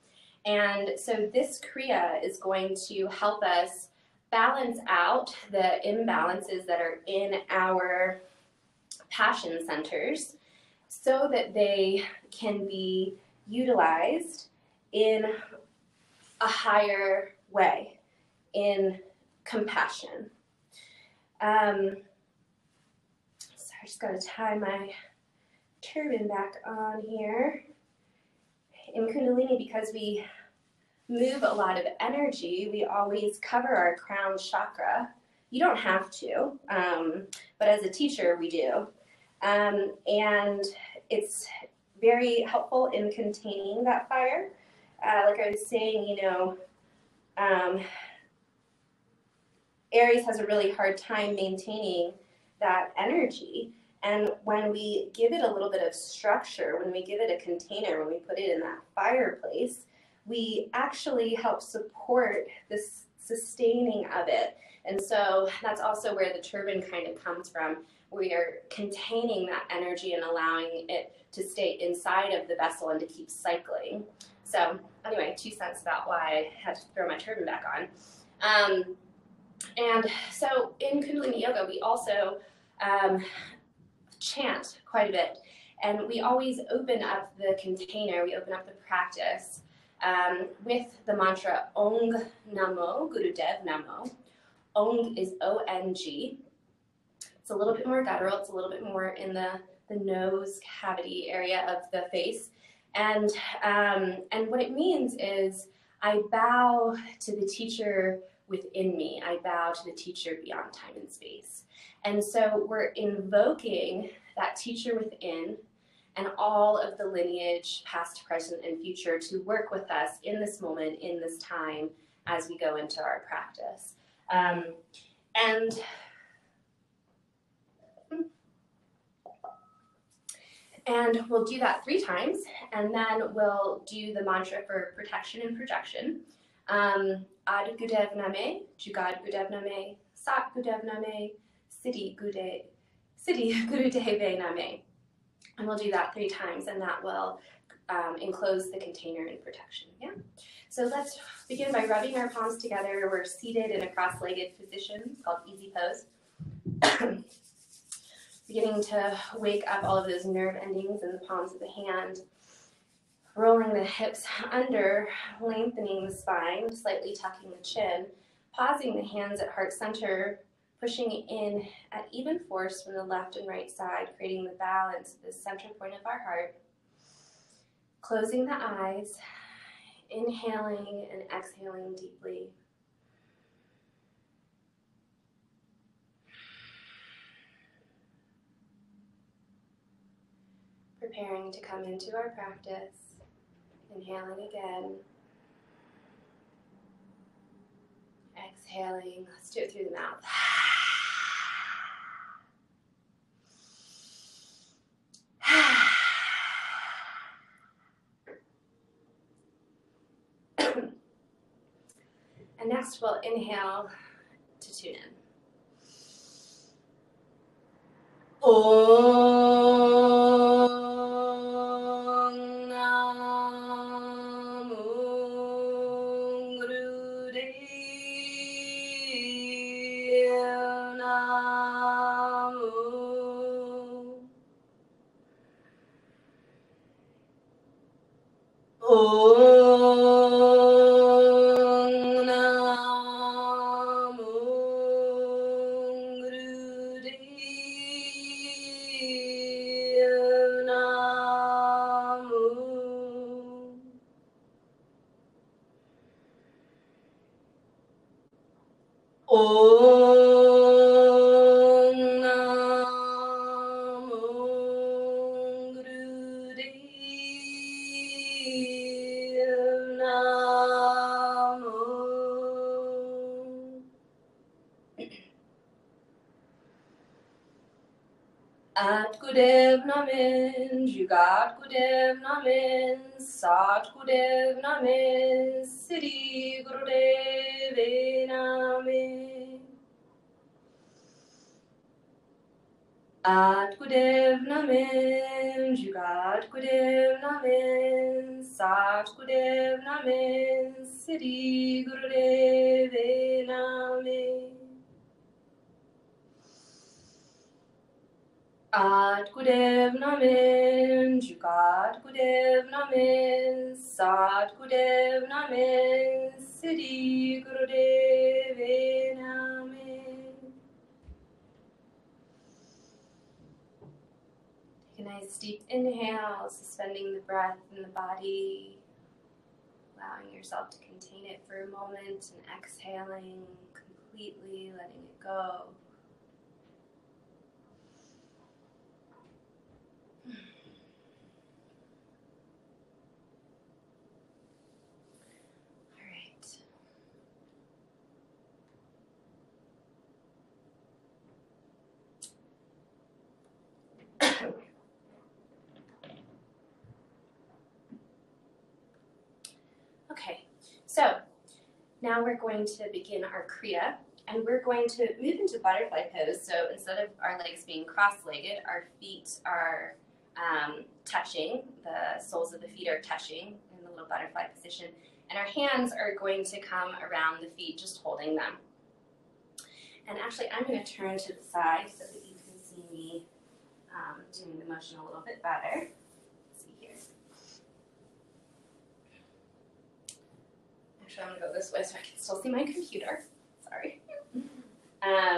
And so this Kriya is going to help us balance out the imbalances that are in our passion centers so that they can be utilized in a higher way, in compassion. So I just got to tie my turban back on here. In Kundalini, because we move a lot of energy, we always cover our crown chakra. You don't have to, but as a teacher, we do. And it's very helpful in containing that fire. Like I was saying, you know, Aries has a really hard time maintaining that energy. And when we give it a little bit of structure, when we give it a container, when we put it in that fireplace, we actually help support this sustaining of it. And so that's also where the turban kind of comes from. We are containing that energy and allowing it to stay inside of the vessel and to keep cycling. So anyway, 2 cents about why I had to throw my turban back on. And so in Kundalini Yoga, we also chant quite a bit. And we always open up the container, we open up the practice with the mantra Ong Namo, Gurudev Namo. Ong is O-N-G. It's a little bit more guttural, it's a little bit more in the nose cavity area of the face. And what it means is I bow to the teacher within me. I bow to the teacher beyond time and space. And so we're invoking that teacher within and all of the lineage, past, present, and future, to work with us in this moment, in this time, as we go into our practice. And we'll do that 3 times, and then we'll do the mantra for protection and projection. Ad Gurudev Name, Jugad Gurudev Name, Sat Gurudev Name, Siddhi Gurudeve Name. And we'll do that 3 times, and that will enclose the container in protection. Yeah. So let's begin by rubbing our palms together. We're seated in a cross-legged position. It's called easy pose. Beginning to wake up all of those nerve endings in the palms of the hand. Rolling the hips under, lengthening the spine, slightly tucking the chin. Pausing the hands at heart center, pushing in at even force from the left and right side, creating the balance at the center point of our heart. Closing the eyes, inhaling and exhaling deeply. Preparing to come into our practice. Inhaling again. Exhaling. Let's do it through the mouth. And next we'll inhale to tune in. At Gurudev Namin, Jugat Gurudev Namin, Sat Gurudev Namin, Siddhi Gurudeve Namin. At Gurudev Namin, Jugat Gurudev Namin, Sat Gurudev Namin, Siddhi Gurudeve Namin. At Gurudev Namin, Jugat Gurudev Namin, Sat Gurudev Namin, Siddhi deep inhale, suspending the breath in the body, allowing yourself to contain it for a moment, and exhaling, completely letting it go. Okay, so now we're going to begin our Kriya, and we're going to move into butterfly pose. So instead of our legs being cross-legged, our feet are touching, the soles of the feet are touching in the little butterfly position, and our hands are going to come around the feet, just holding them. And actually, I'm going to turn to the side so that you can see me doing the motion a little bit better. Let's see here. Actually, I'm going to go this way so I can still see my computer. Sorry. Okay.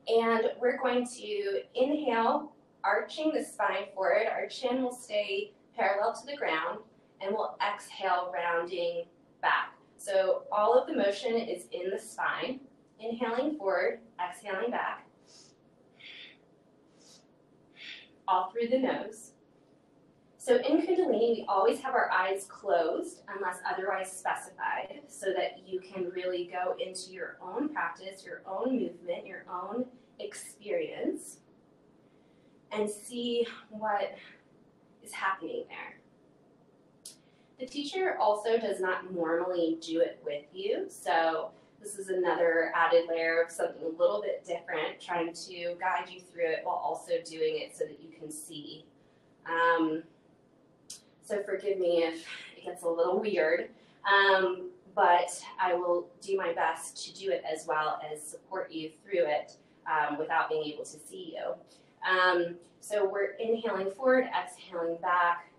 And we're going to inhale, arching the spine forward. Our chin will stay parallel to the ground, and we'll exhale, rounding back. So all of the motion is in the spine. Inhaling forward, exhaling back. All through the nose. So in Kundalini, we always have our eyes closed unless otherwise specified, so that you can really go into your own practice, your own movement, your own experience, and see what is happening there. The teacher also does not normally do it with you, so this is another added layer of something a little bit different, trying to guide you through it while also doing it so that you can see. So forgive me if it gets a little weird, but I will do my best to do it as well as support you through it without being able to see you. So we're inhaling forward, exhaling back.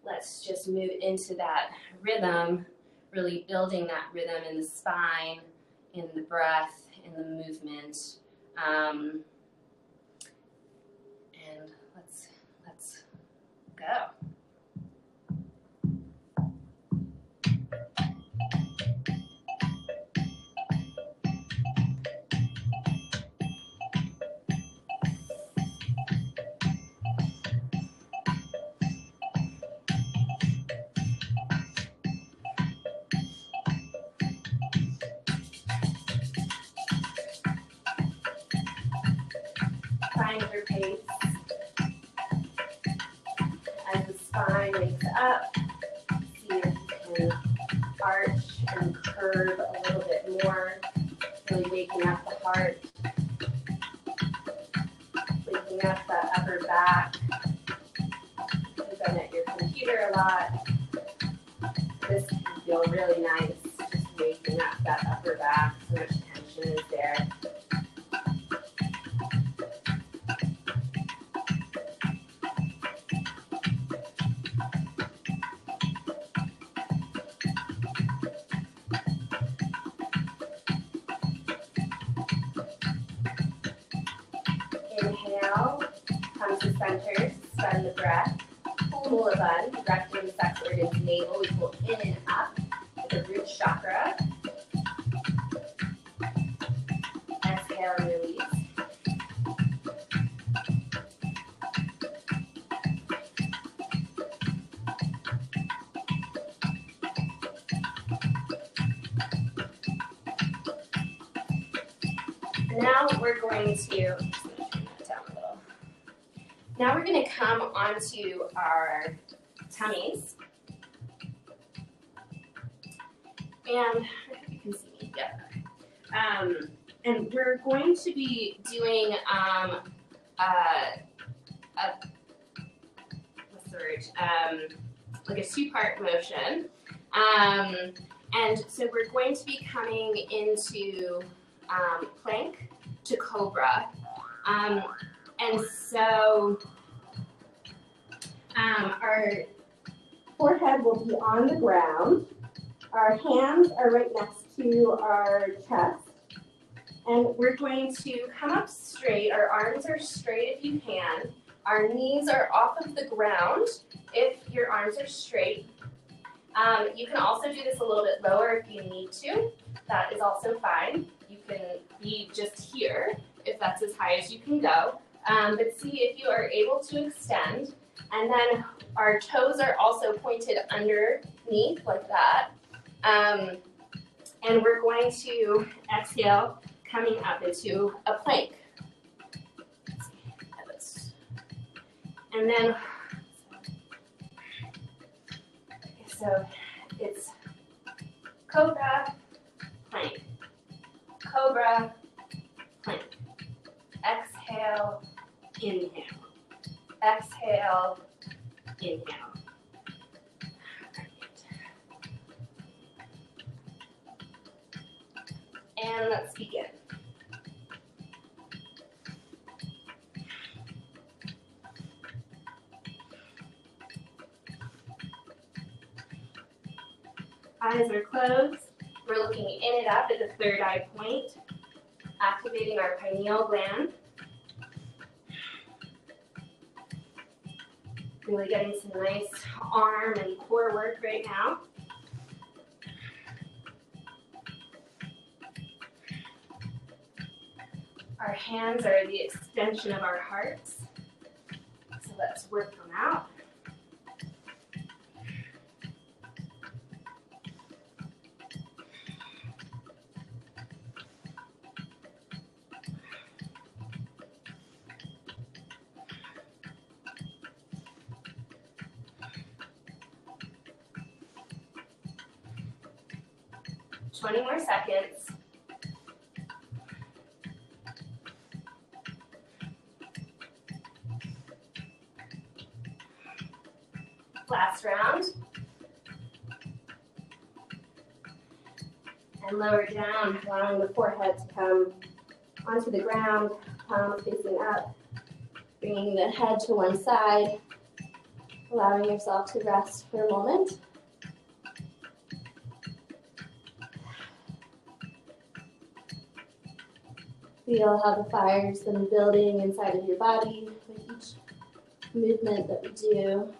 Let's just move into that rhythm, really building that rhythm in the spine, in the breath, in the movement. And let's go. Find your pace as the spine wakes up. See if you can arch and curve a little bit more, really waking up the heart, waking up the upper back. You've been at your computer a lot. This can feel really nice, just waking up that upper back. So much tension is there. Inhale, come to center, suspend the breath. Full Mula Bun, rectum, sex organs, navel. We pull in and up to the root chakra. Exhale and release. Now we're going to, now we're going to come onto our tummies. And I hope you can see me. Yeah. And we're going to be doing what's the word? Like a two-part motion. And so we're going to be coming into plank to cobra. And so our forehead will be on the ground. Our hands are right next to our chest. And we're going to come up straight. Our arms are straight if you can. Our knees are off of the ground if your arms are straight. You can also do this a little bit lower if you need to. That is also fine. You can be just here if that's as high as you can go. But see if you are able to extend. And then our toes are also pointed underneath like that. And we're going to exhale, coming up into a plank. And then, so it's cobra, plank, cobra, plank. Exhale, inhale. Exhale, inhale. And let's begin. Eyes are closed. We're looking in and up at the third eye point, activating our pineal gland. Really getting some nice arm and core work right now. Our hands are the extension of our hearts. So let's work them out. Twenty more seconds. Last round. And lower down, allowing the forehead to come onto the ground, palms facing up, bringing the head to one side, allowing yourself to rest for a moment. Feel how the fire's been building inside of your body with each movement that we do.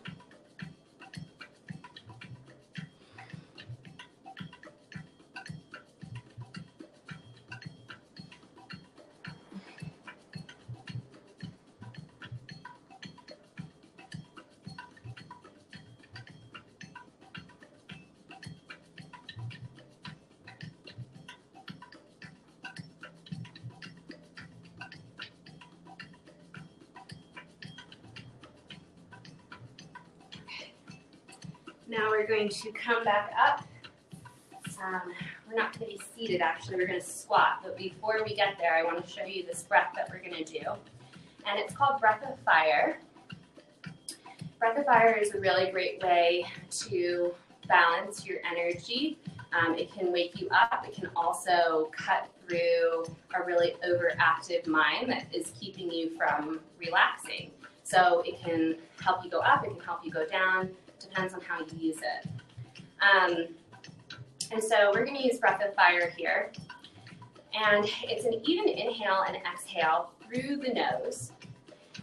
Now we're going to come back up. We're not going to be seated actually, we're going to squat. But before we get there, I want to show you this breath that we're going to do. And it's called Breath of Fire. Breath of Fire is a really great way to balance your energy. It can wake you up. It can also cut through a really overactive mind that is keeping you from relaxing. So it can help you go up, it can help you go down. Depends on how you use it. And so we're going to use Breath of Fire here. And it's an even inhale and exhale through the nose.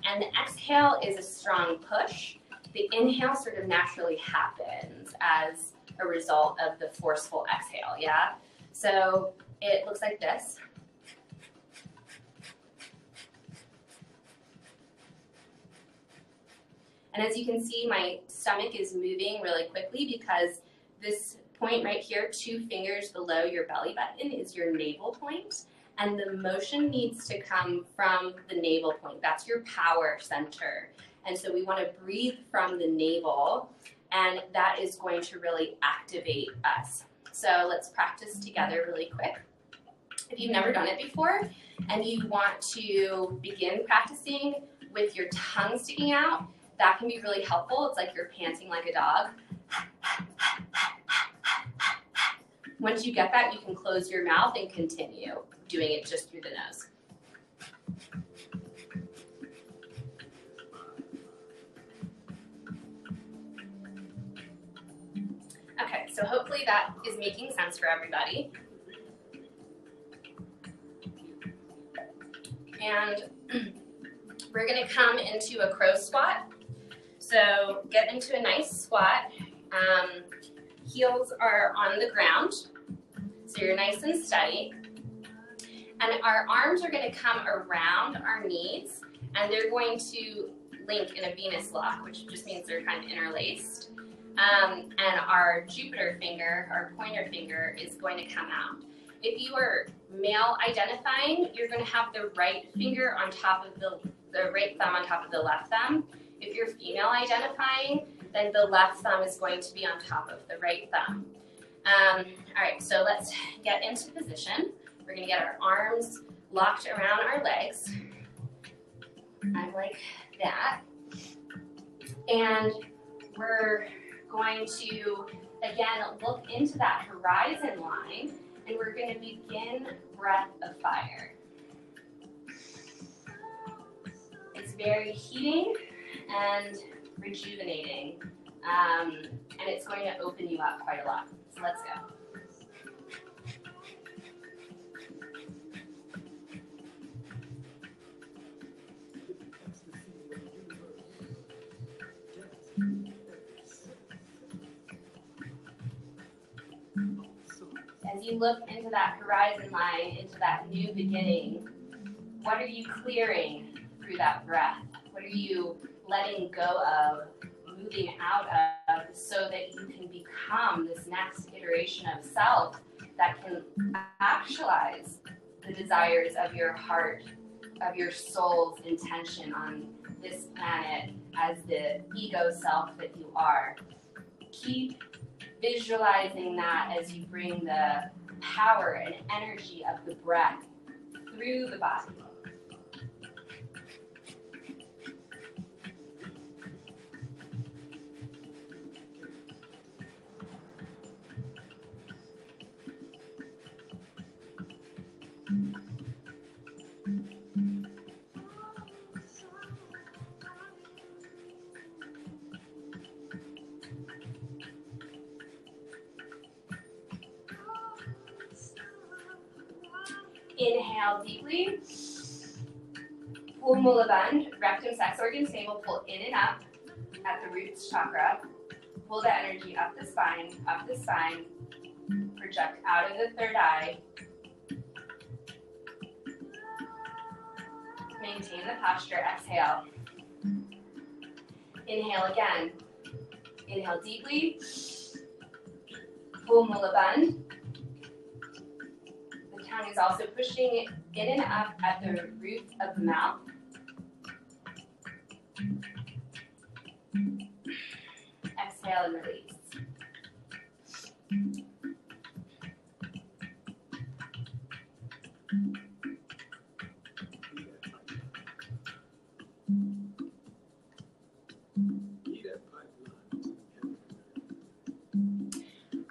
And the exhale is a strong push. The inhale sort of naturally happens as a result of the forceful exhale, yeah? So it looks like this. And as you can see, my stomach is moving really quickly because this point right here, 2 fingers below your belly button, is your navel point. And the motion needs to come from the navel point. That's your power center. And so we want to breathe from the navel, and that is going to really activate us. So let's practice together really quick. If you've never done it before and you want to begin practicing with your tongue sticking out, that can be really helpful. It's like you're panting like a dog. Once you get that, you can close your mouth and continue doing it just through the nose. Okay, so hopefully that is making sense for everybody. And we're going to come into a crow squat. So get into a nice squat. Heels are on the ground, so you're nice and steady. And our arms are going to come around our knees, and they're going to link in a Venus lock, which just means they're kind of interlaced. And our Jupiter finger, our pointer finger, is going to come out. If you are male identifying, you're going to have the right finger on top of the right thumb on top of the left thumb. If you're female identifying, then the left thumb is going to be on top of the right thumb. All right, so let's get into position. We're going to get our arms locked around our legs. I'm like that. And we're going to, again, look into that horizon line, and we're going to begin breath of fire. It's very heating and rejuvenating, and it's going to open you up quite a lot. So let's go. As you look into that horizon line, into that new beginning, what are you clearing through that breath? What are you letting go of, moving out of, so that you can become this next iteration of self that can actualize the desires of your heart, of your soul's intention on this planet as the ego self that you are. Keep visualizing that as you bring the power and energy of the breath through the body. Inhale deeply. Pull Mula Bandha, rectum, sex organ stable. Pull in and up at the roots chakra. Pull the energy up the spine, project out of the third eye. Maintain the posture, exhale. Inhale again. Inhale deeply. Pull Mula Bandha. The tongue is also pushing in and up at the roof of the mouth. Exhale and release.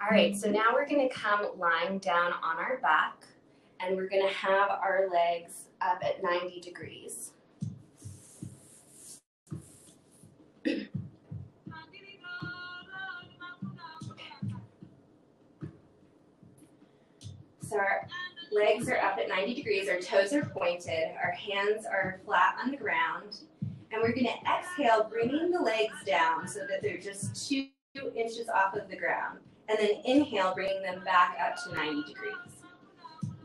All right, so now we're going to come lying down on our back, and we're going to have our legs up at 90 degrees. So our legs are up at 90 degrees, our toes are pointed, our hands are flat on the ground, and we're going to exhale, bringing the legs down so that they're just 2 inches off of the ground, and then inhale, bringing them back up to 90 degrees.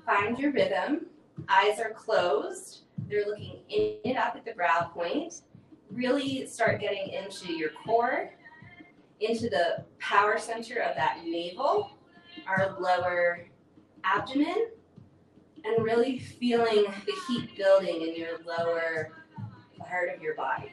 Find your rhythm. Eyes are closed. They're looking in and up at the brow point. Really start getting into your core, into the power center of that navel, our lower abdomen, and really feeling the heat building in your lower part of your body.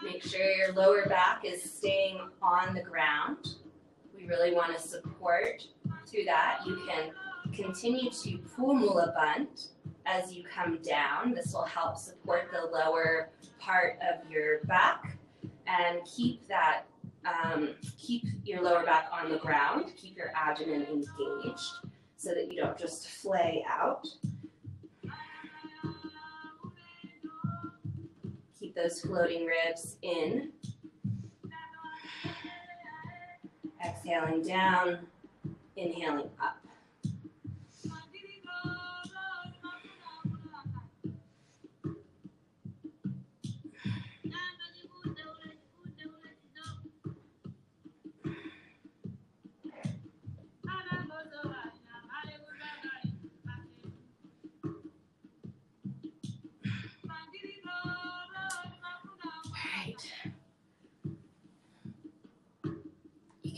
Make sure your lower back is staying on the ground. We really want to support through that. You can continue to pull Mula Bandha as you come down. This will help support the lower part of your back and keep that, keep your lower back on the ground. Keep your abdomen engaged. so that you don't just flay out. Keep those floating ribs in. Exhaling down, inhaling up.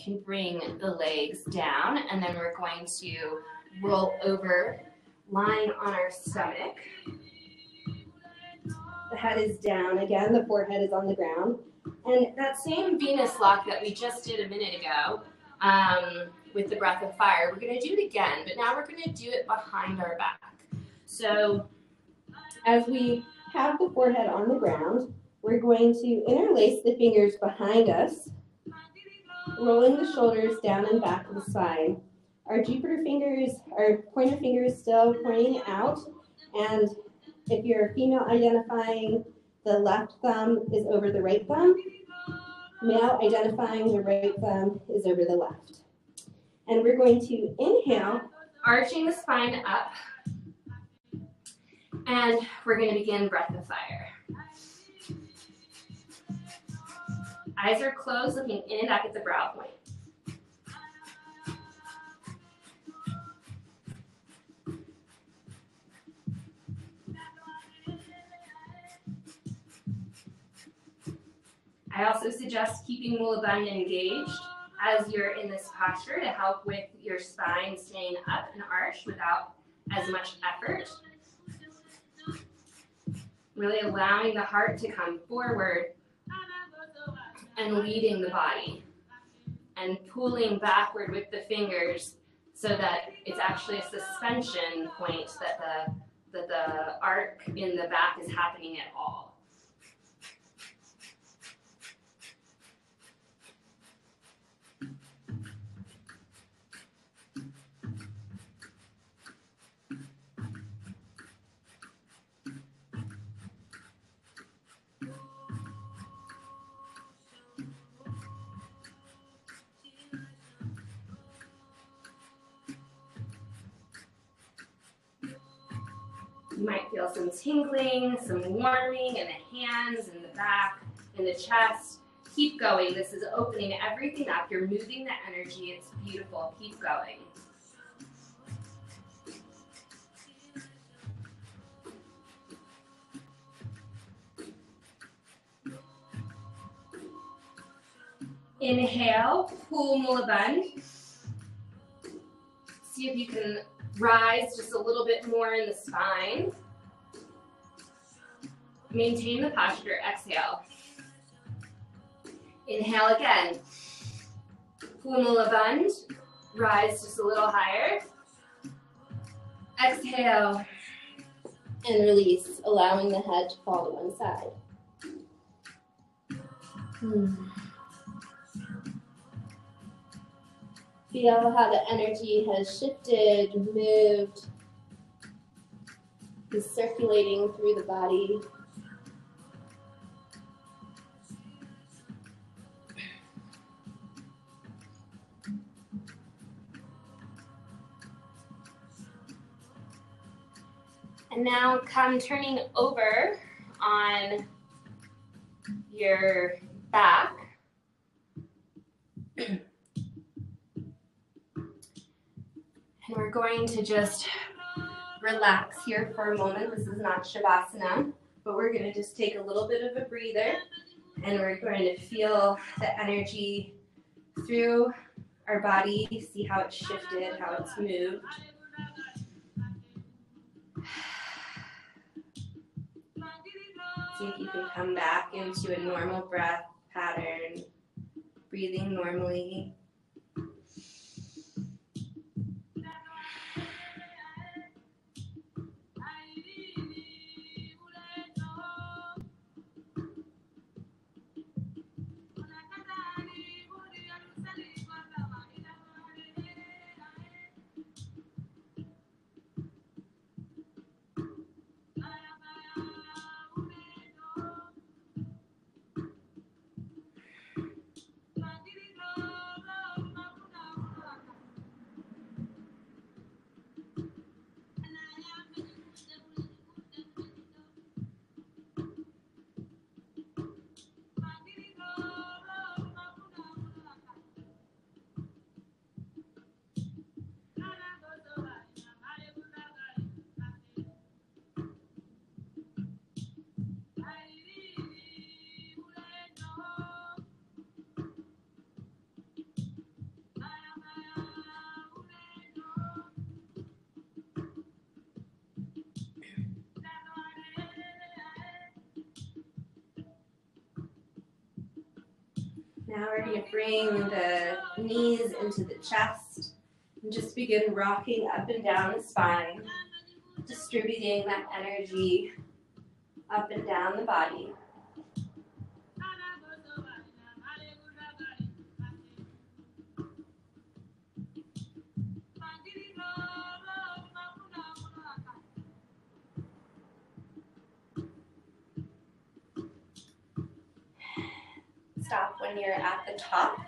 Can bring the legs down, and then we're going to roll over, lying on our stomach. The head is down again, the forehead is on the ground. And that same Venus lock that we just did a minute ago with the breath of fire, we're going to do it again, but now we're going to do it behind our back. So as we have the forehead on the ground, we're going to interlace the fingers behind us, rolling the shoulders down and back of the spine. Our Jupiter fingers, our pointer finger is still pointing out, and if you're a female identifying, the left thumb is over the right thumb. Male identifying, the right thumb is over the left. And we're going to inhale, arching the spine up, and we're going to begin breath of fire. Eyes are closed, looking in and back at the brow point. I also suggest keeping Mulabandha engaged as you're in this posture to help with your spine staying up and arched without as much effort. Really allowing the heart to come forward and leading the body, and pulling backward with the fingers so that it's actually a suspension point that the arc in the back is happening at all. You might feel some tingling, some warming in the hands, in the back, in the chest. Keep going. This is opening everything up. You're moving the energy. It's beautiful. Keep going. Inhale, pull Mulabandha. See if you can rise just a little bit more in the spine. Maintain the posture. Exhale. Inhale again. Pull Mulabandha. Rise just a little higher. Exhale. And release, allowing the head to fall to one side. Feel how the energy has shifted, moved, is circulating through the body. And now come turning over on your back. And we're going to just relax here for a moment. This is not Shavasana, but we're going to just take a little bit of a breather, and we're going to feel the energy through our body, see how it's shifted, how it's moved. See if you can come back into a normal breath pattern, breathing normally. Now we're going to bring the knees into the chest and just begin rocking up and down the spine, distributing that energy up and down the body. Stop when you're at the top,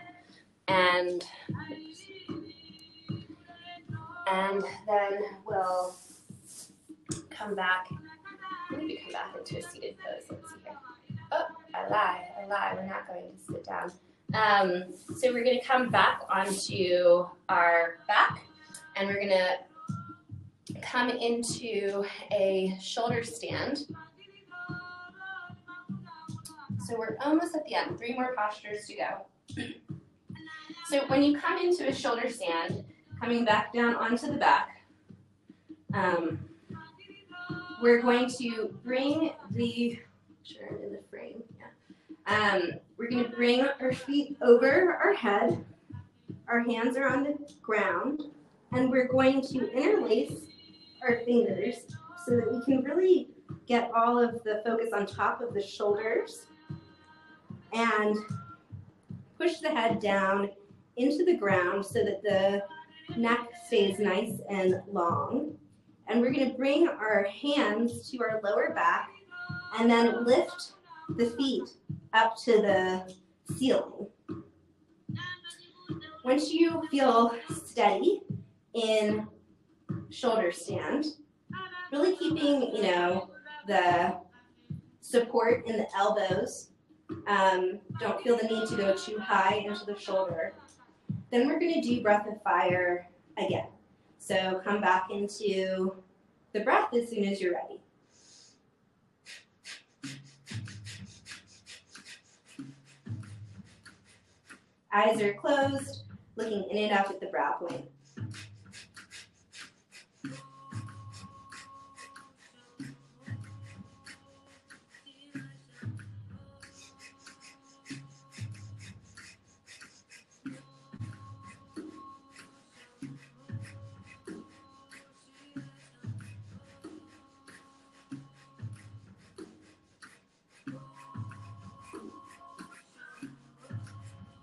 and then we'll come back. Maybe come back into a seated pose. Let's see here. Oh, I lie. We're not going to sit down. So we're going to come back onto our back, and we're going to come into a shoulder stand. So we're almost at the end. 3 more postures to go. So when you come into a shoulder stand, coming back down onto the back, we're going to bring in the frame. Yeah. We're going to bring our feet over our head. Our hands are on the ground, and we're going to interlace our fingers so that we can really get all of the focus on top of the shoulders and push the head down into the ground so that the neck stays nice and long. And we're going to bring our hands to our lower back and then lift the feet up to the ceiling. Once you feel steady in shoulder stand, really keeping, the support in the elbows. Don't feel the need to go too high into the shoulder. Then we're going to do breath of fire again. So come back into the breath as soon as you're ready. Eyes are closed, looking in and out at the brow point.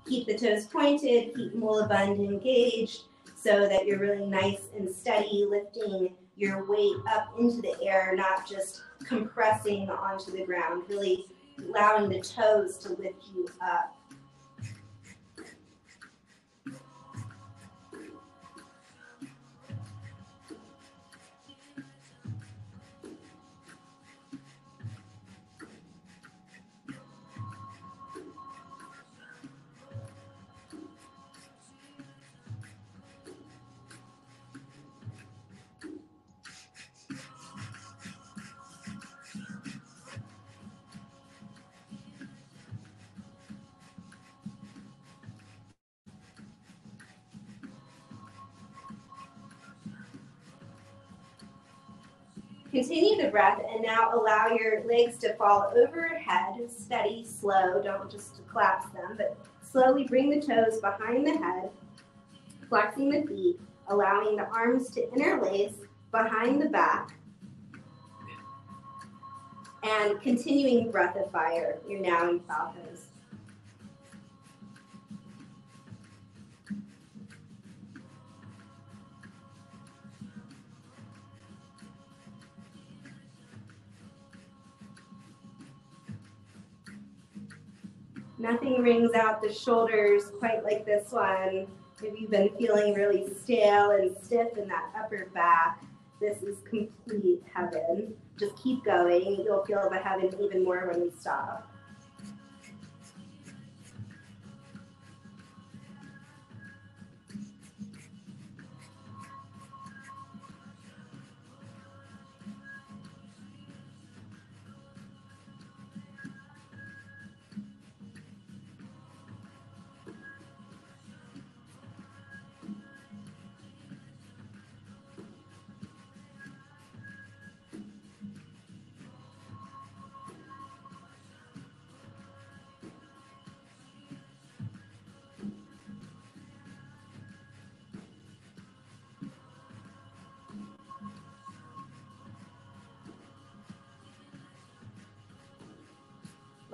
Keep the toes pointed, keep Mulabandha engaged so that you're really nice and steady, lifting your weight up into the air, not just compressing onto the ground, really allowing the toes to lift you up. Continue the breath, and now allow your legs to fall overhead, steady, slow, don't just collapse them, but slowly bring the toes behind the head, flexing the feet, allowing the arms to interlace behind the back, and continuing breath of fire. You're now in plow pose. Nothing rings out the shoulders quite like this one. If you've been feeling really stale and stiff in that upper back, this is complete heaven. Just keep going. You'll feel the heaven even more when we stop.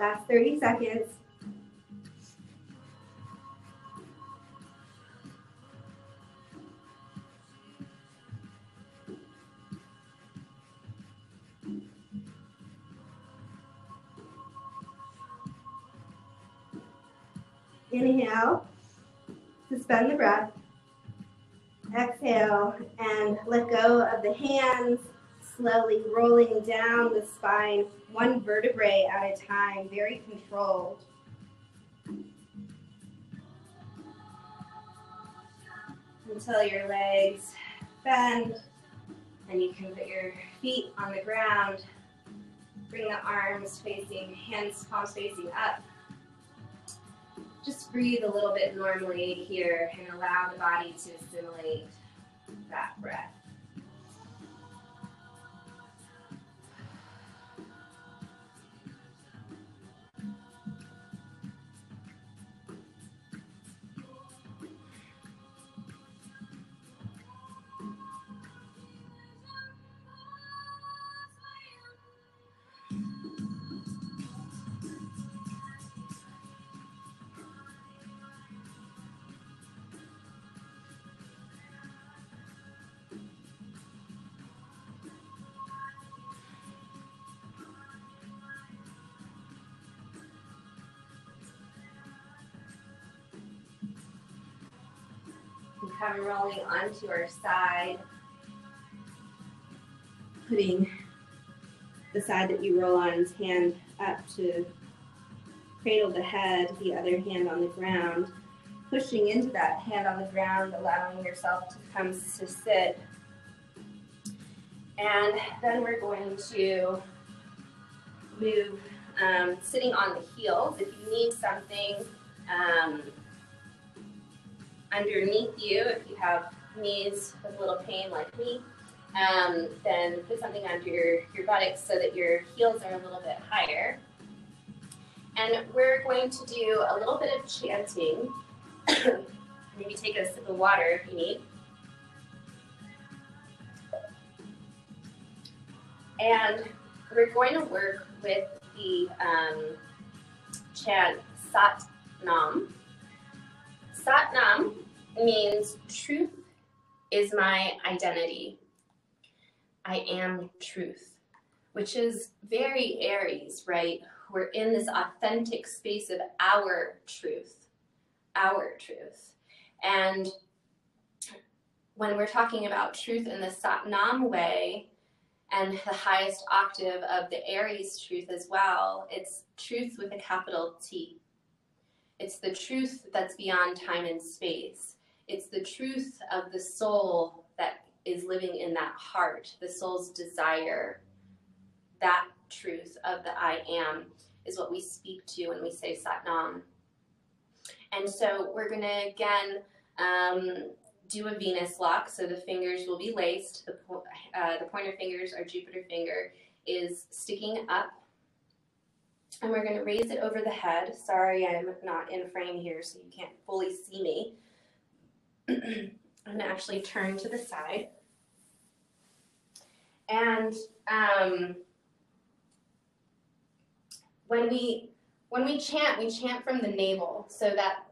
Last 30 seconds. Inhale, suspend the breath. Exhale, and let go of the hands, slowly rolling down the spine, one vertebrae at a time, very controlled. Until your legs bend, and you can put your feet on the ground. Bring the arms facing, hands, palms facing up. Just breathe a little bit normally here and allow the body to assimilate that breath. Come rolling onto our side, putting the side that you roll on's hand up to cradle the head, the other hand on the ground, pushing into that hand on the ground, allowing yourself to come to sit. And then we're going to move sitting on the heels. If you need something underneath you, if you have knees with a little pain like me, then put something under your buttocks so that your heels are a little bit higher. And we're going to do a little bit of chanting. Maybe take a sip of water if you need. And we're going to work with the chant Sat Nam. Sat Nam means truth is my identity. I am truth, which is very Aries, right? We're in this authentic space of our truth, And when we're talking about truth in the Sat Nam way, and the highest octave of the Aries truth as well, it's truth with a capital T. It's the truth that's beyond time and space. It's the truth of the soul that is living in that heart, the soul's desire. That truth of the I am is what we speak to when we say Sat Nam. And so we're going to, again, do a Venus lock, so the fingers will be laced. The pointer fingers, our Jupiter finger, is sticking up. And we're going to raise it over the head. Sorry, I'm not in frame here, so you can't fully see me. I'm going to actually turn to the side. And when we chant from the navel, so that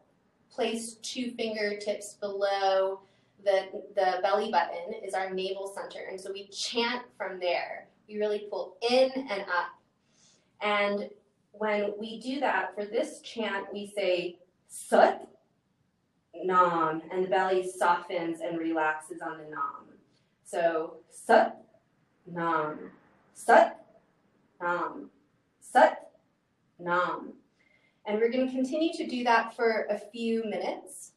place 2 fingertips below the belly button is our navel center. And so we chant from there. We really pull in and up. And when we do that, for this chant, we say Sat Nam, and the belly softens and relaxes on the Nam. So Sat Nam, Sat Nam, Sat Nam. And we're going to continue to do that for a few minutes.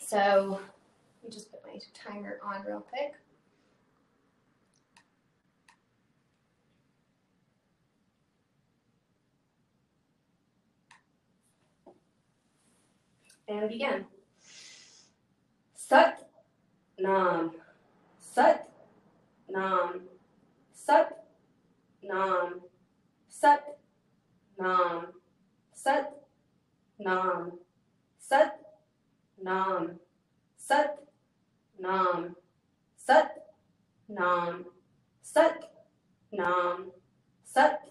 So let me just put my timer on real quick. And begin. Sat Nam, Sat Nam, Sat Nam, Sat Nam, Sat Nam, Sat Nam, Sat Nam, Sat Nam, Sat Nam, Sat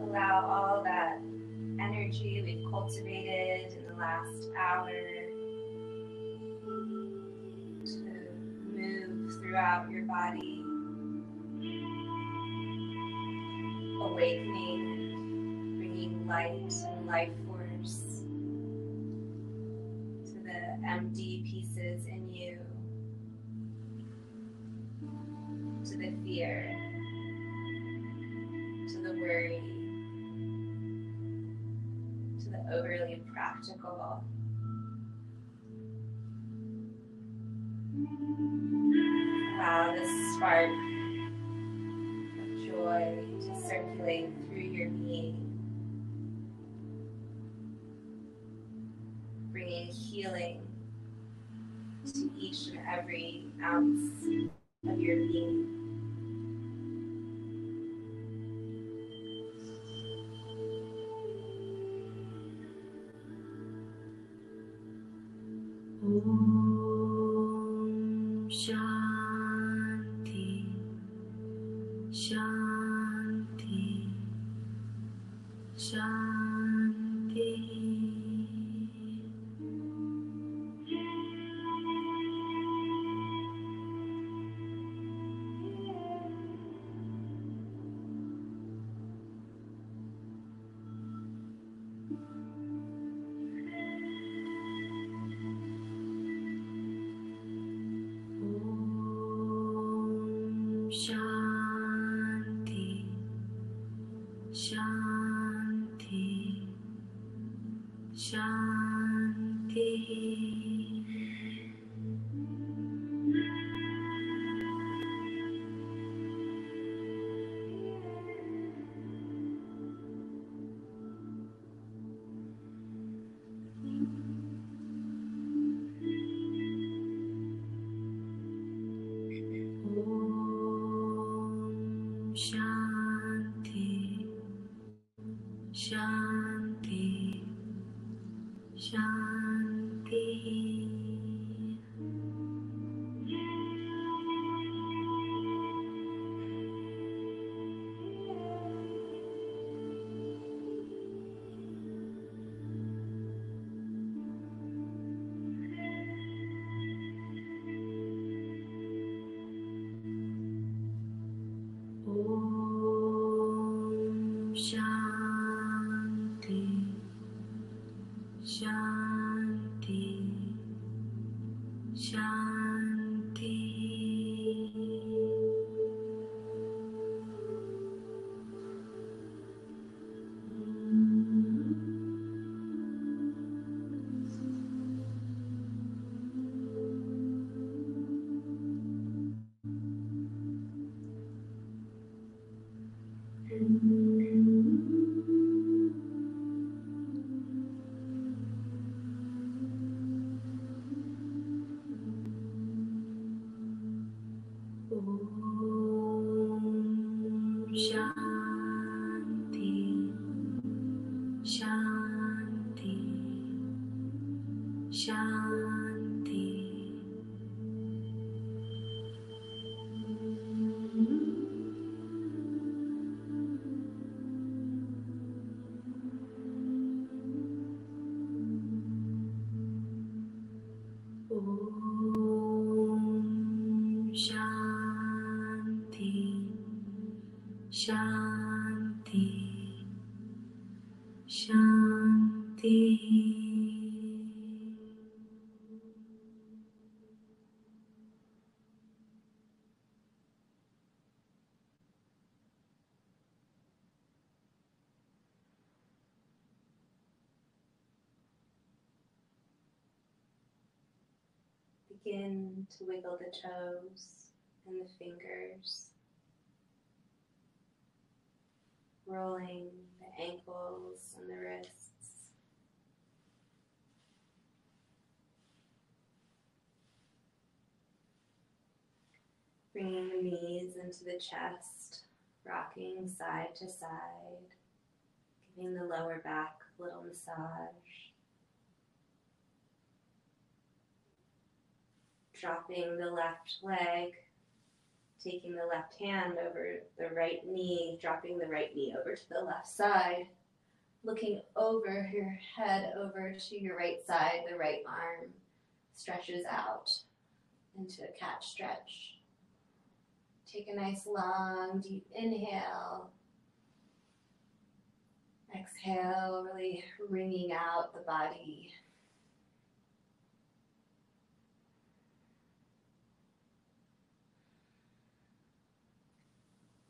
Allow all that energy we've cultivated in the last hour to move throughout your body, awakening, bringing light and life force to the empty pieces in you, to the fear, to the worry, to the overly practical. Allow this spark of joy to circulate through your being, bringing healing to each and every ounce of your being. Om Shanti Shanti Shanti. Om Shanti Shanti Shanti. Om Shanti Shanti Shanti. Om Shanti Shanti Shanti. Om Shanti Shanti Shanti. Om Shanti Shanti Shanti. Begin to wiggle the toes and the fingers, rolling the ankles and the wrists. Bringing the knees into the chest, rocking side to side, giving the lower back a little massage. Dropping the left leg, taking the left hand over the right knee, dropping the right knee over to the left side, looking over your head over to your right side, the right arm stretches out into a cat stretch. Take a nice long deep inhale. Exhale, really wringing out the body.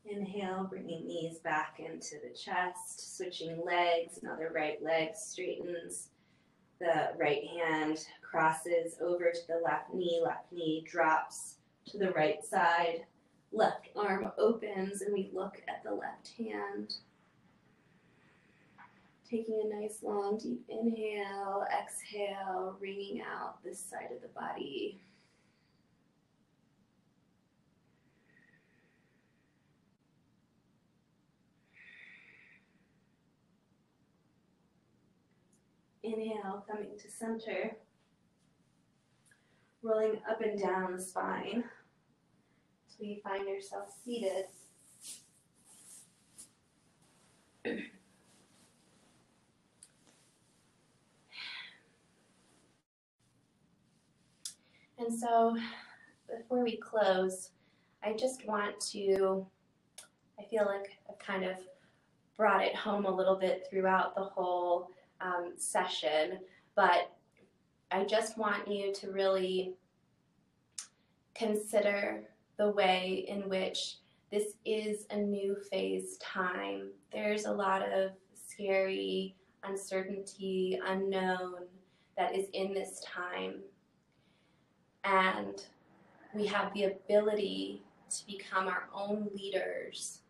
Inhale, bringing knees back into the chest, switching legs. Now the right leg straightens. The right hand crosses over to the left knee drops to the right side. Left arm opens and we look at the left hand. Taking a nice long deep inhale, exhale, wringing out this side of the body. Inhale, coming to center, rolling up and down the spine until you find yourself seated. And so, before we close, I just want to, I feel like I've kind of brought it home a little bit throughout the whole session, but I just want you to really consider the way in which this is a new phase time. There's a lot of scary uncertainty, unknown that is in this time. And we have the ability to become our own leaders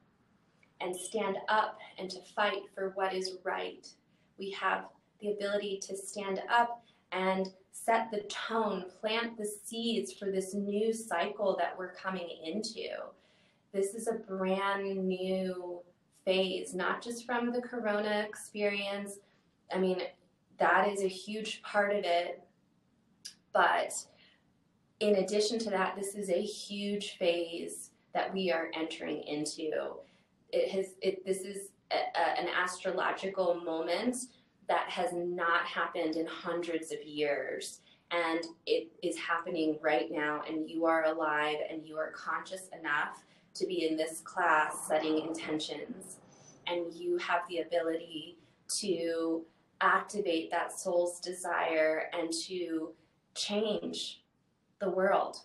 and stand up and to fight for what is right. We have the ability to stand up and set the tone, plant the seeds for this new cycle that we're coming into. This is a brand new phase, not just from the Corona experience. I mean, that is a huge part of it. But in addition to that, this is a huge phase that we are entering into. This is an astrological moment that has not happened in hundreds of years, and it is happening right now, and you are alive and you are conscious enough to be in this class setting intentions, and you have the ability to activate that soul's desire and to change the world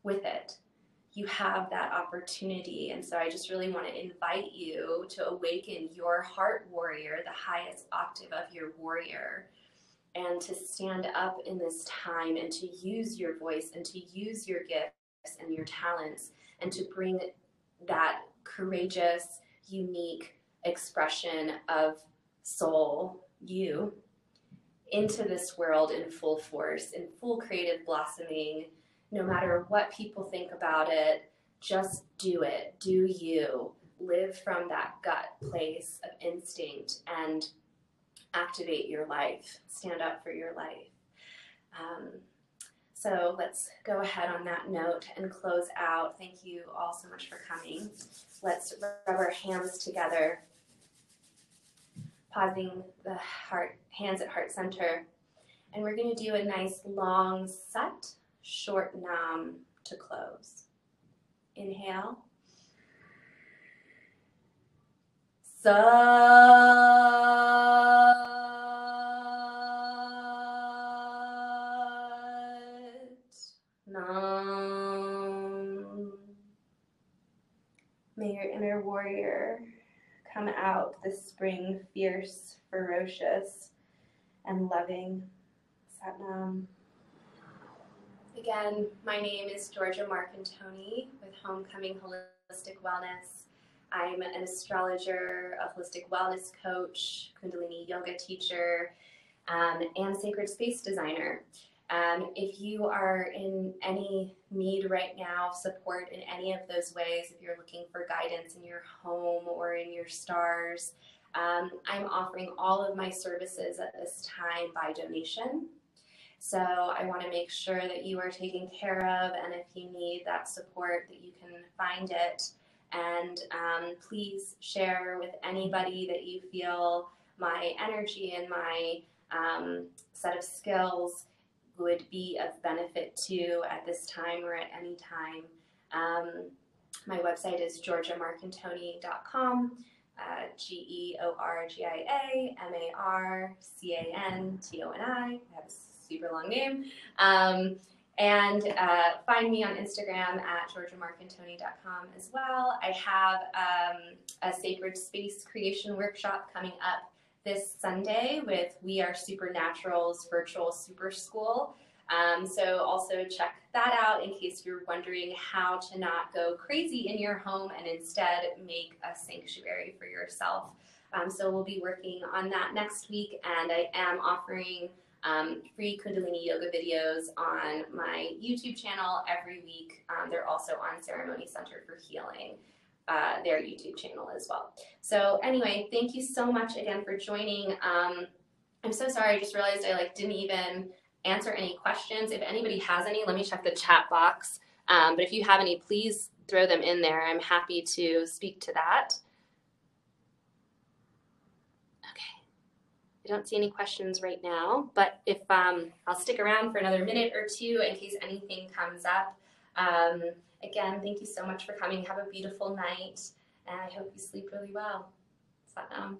with it. You have that opportunity, and so I just really want to invite you to awaken your heart warrior, the highest octave of your warrior, and to stand up in this time and to use your voice and to use your gifts and your talents and to bring that courageous, unique expression of soul, you, into this world in full force, in full creative blossoming. No matter what people think about it, just do it. Do you. Live from that gut place of instinct and activate your life. Stand up for your life. So let's go ahead on that note and close out. Thank you all so much for coming. Let's rub our hands together, pausing the hands at heart center. And we're going to do a nice long Sat, short Nam to close. Inhale. Sat Nam. May your inner warrior come out this spring fierce, ferocious, and loving. Sat Nam. Again, my name is Georgia Marcantoni with Homecoming Holistic Wellness. I'm an astrologer, a holistic wellness coach, Kundalini Yoga Teacher, and sacred space designer. If you are in any need right now of support in any of those ways, if you're looking for guidance in your home or in your stars, I'm offering all of my services at this time by donation. So I want to make sure that you are taken care of, and if you need that support, that you can find it. And please share with anybody that you feel my energy and my set of skills would be of benefit to at this time or at any time. My website is georgiamarcantoni.com, GeorgiaMarcantoni. I have a super long name. And find me on Instagram at georgiamarcantoni.com as well. I have a sacred space creation workshop coming up this Sunday with We Are Supernatural's virtual super school. So also check that out in case you're wondering how to not go crazy in your home and instead make a sanctuary for yourself. So we'll be working on that next week, and I am offering free Kundalini Yoga videos on my YouTube channel every week. They're also on Ceremony Center for Healing, their YouTube channel as well. So anyway, thank you so much again for joining. I'm so sorry, I just realized I didn't even answer any questions. If anybody has any, let me check the chat box. But if you have any, please throw them in there. I'm happy to speak to that. I don't see any questions right now, but if I'll stick around for another minute or two in case anything comes up. Again, thank you so much for coming. Have a beautiful night, and I hope you sleep really well. Satnam.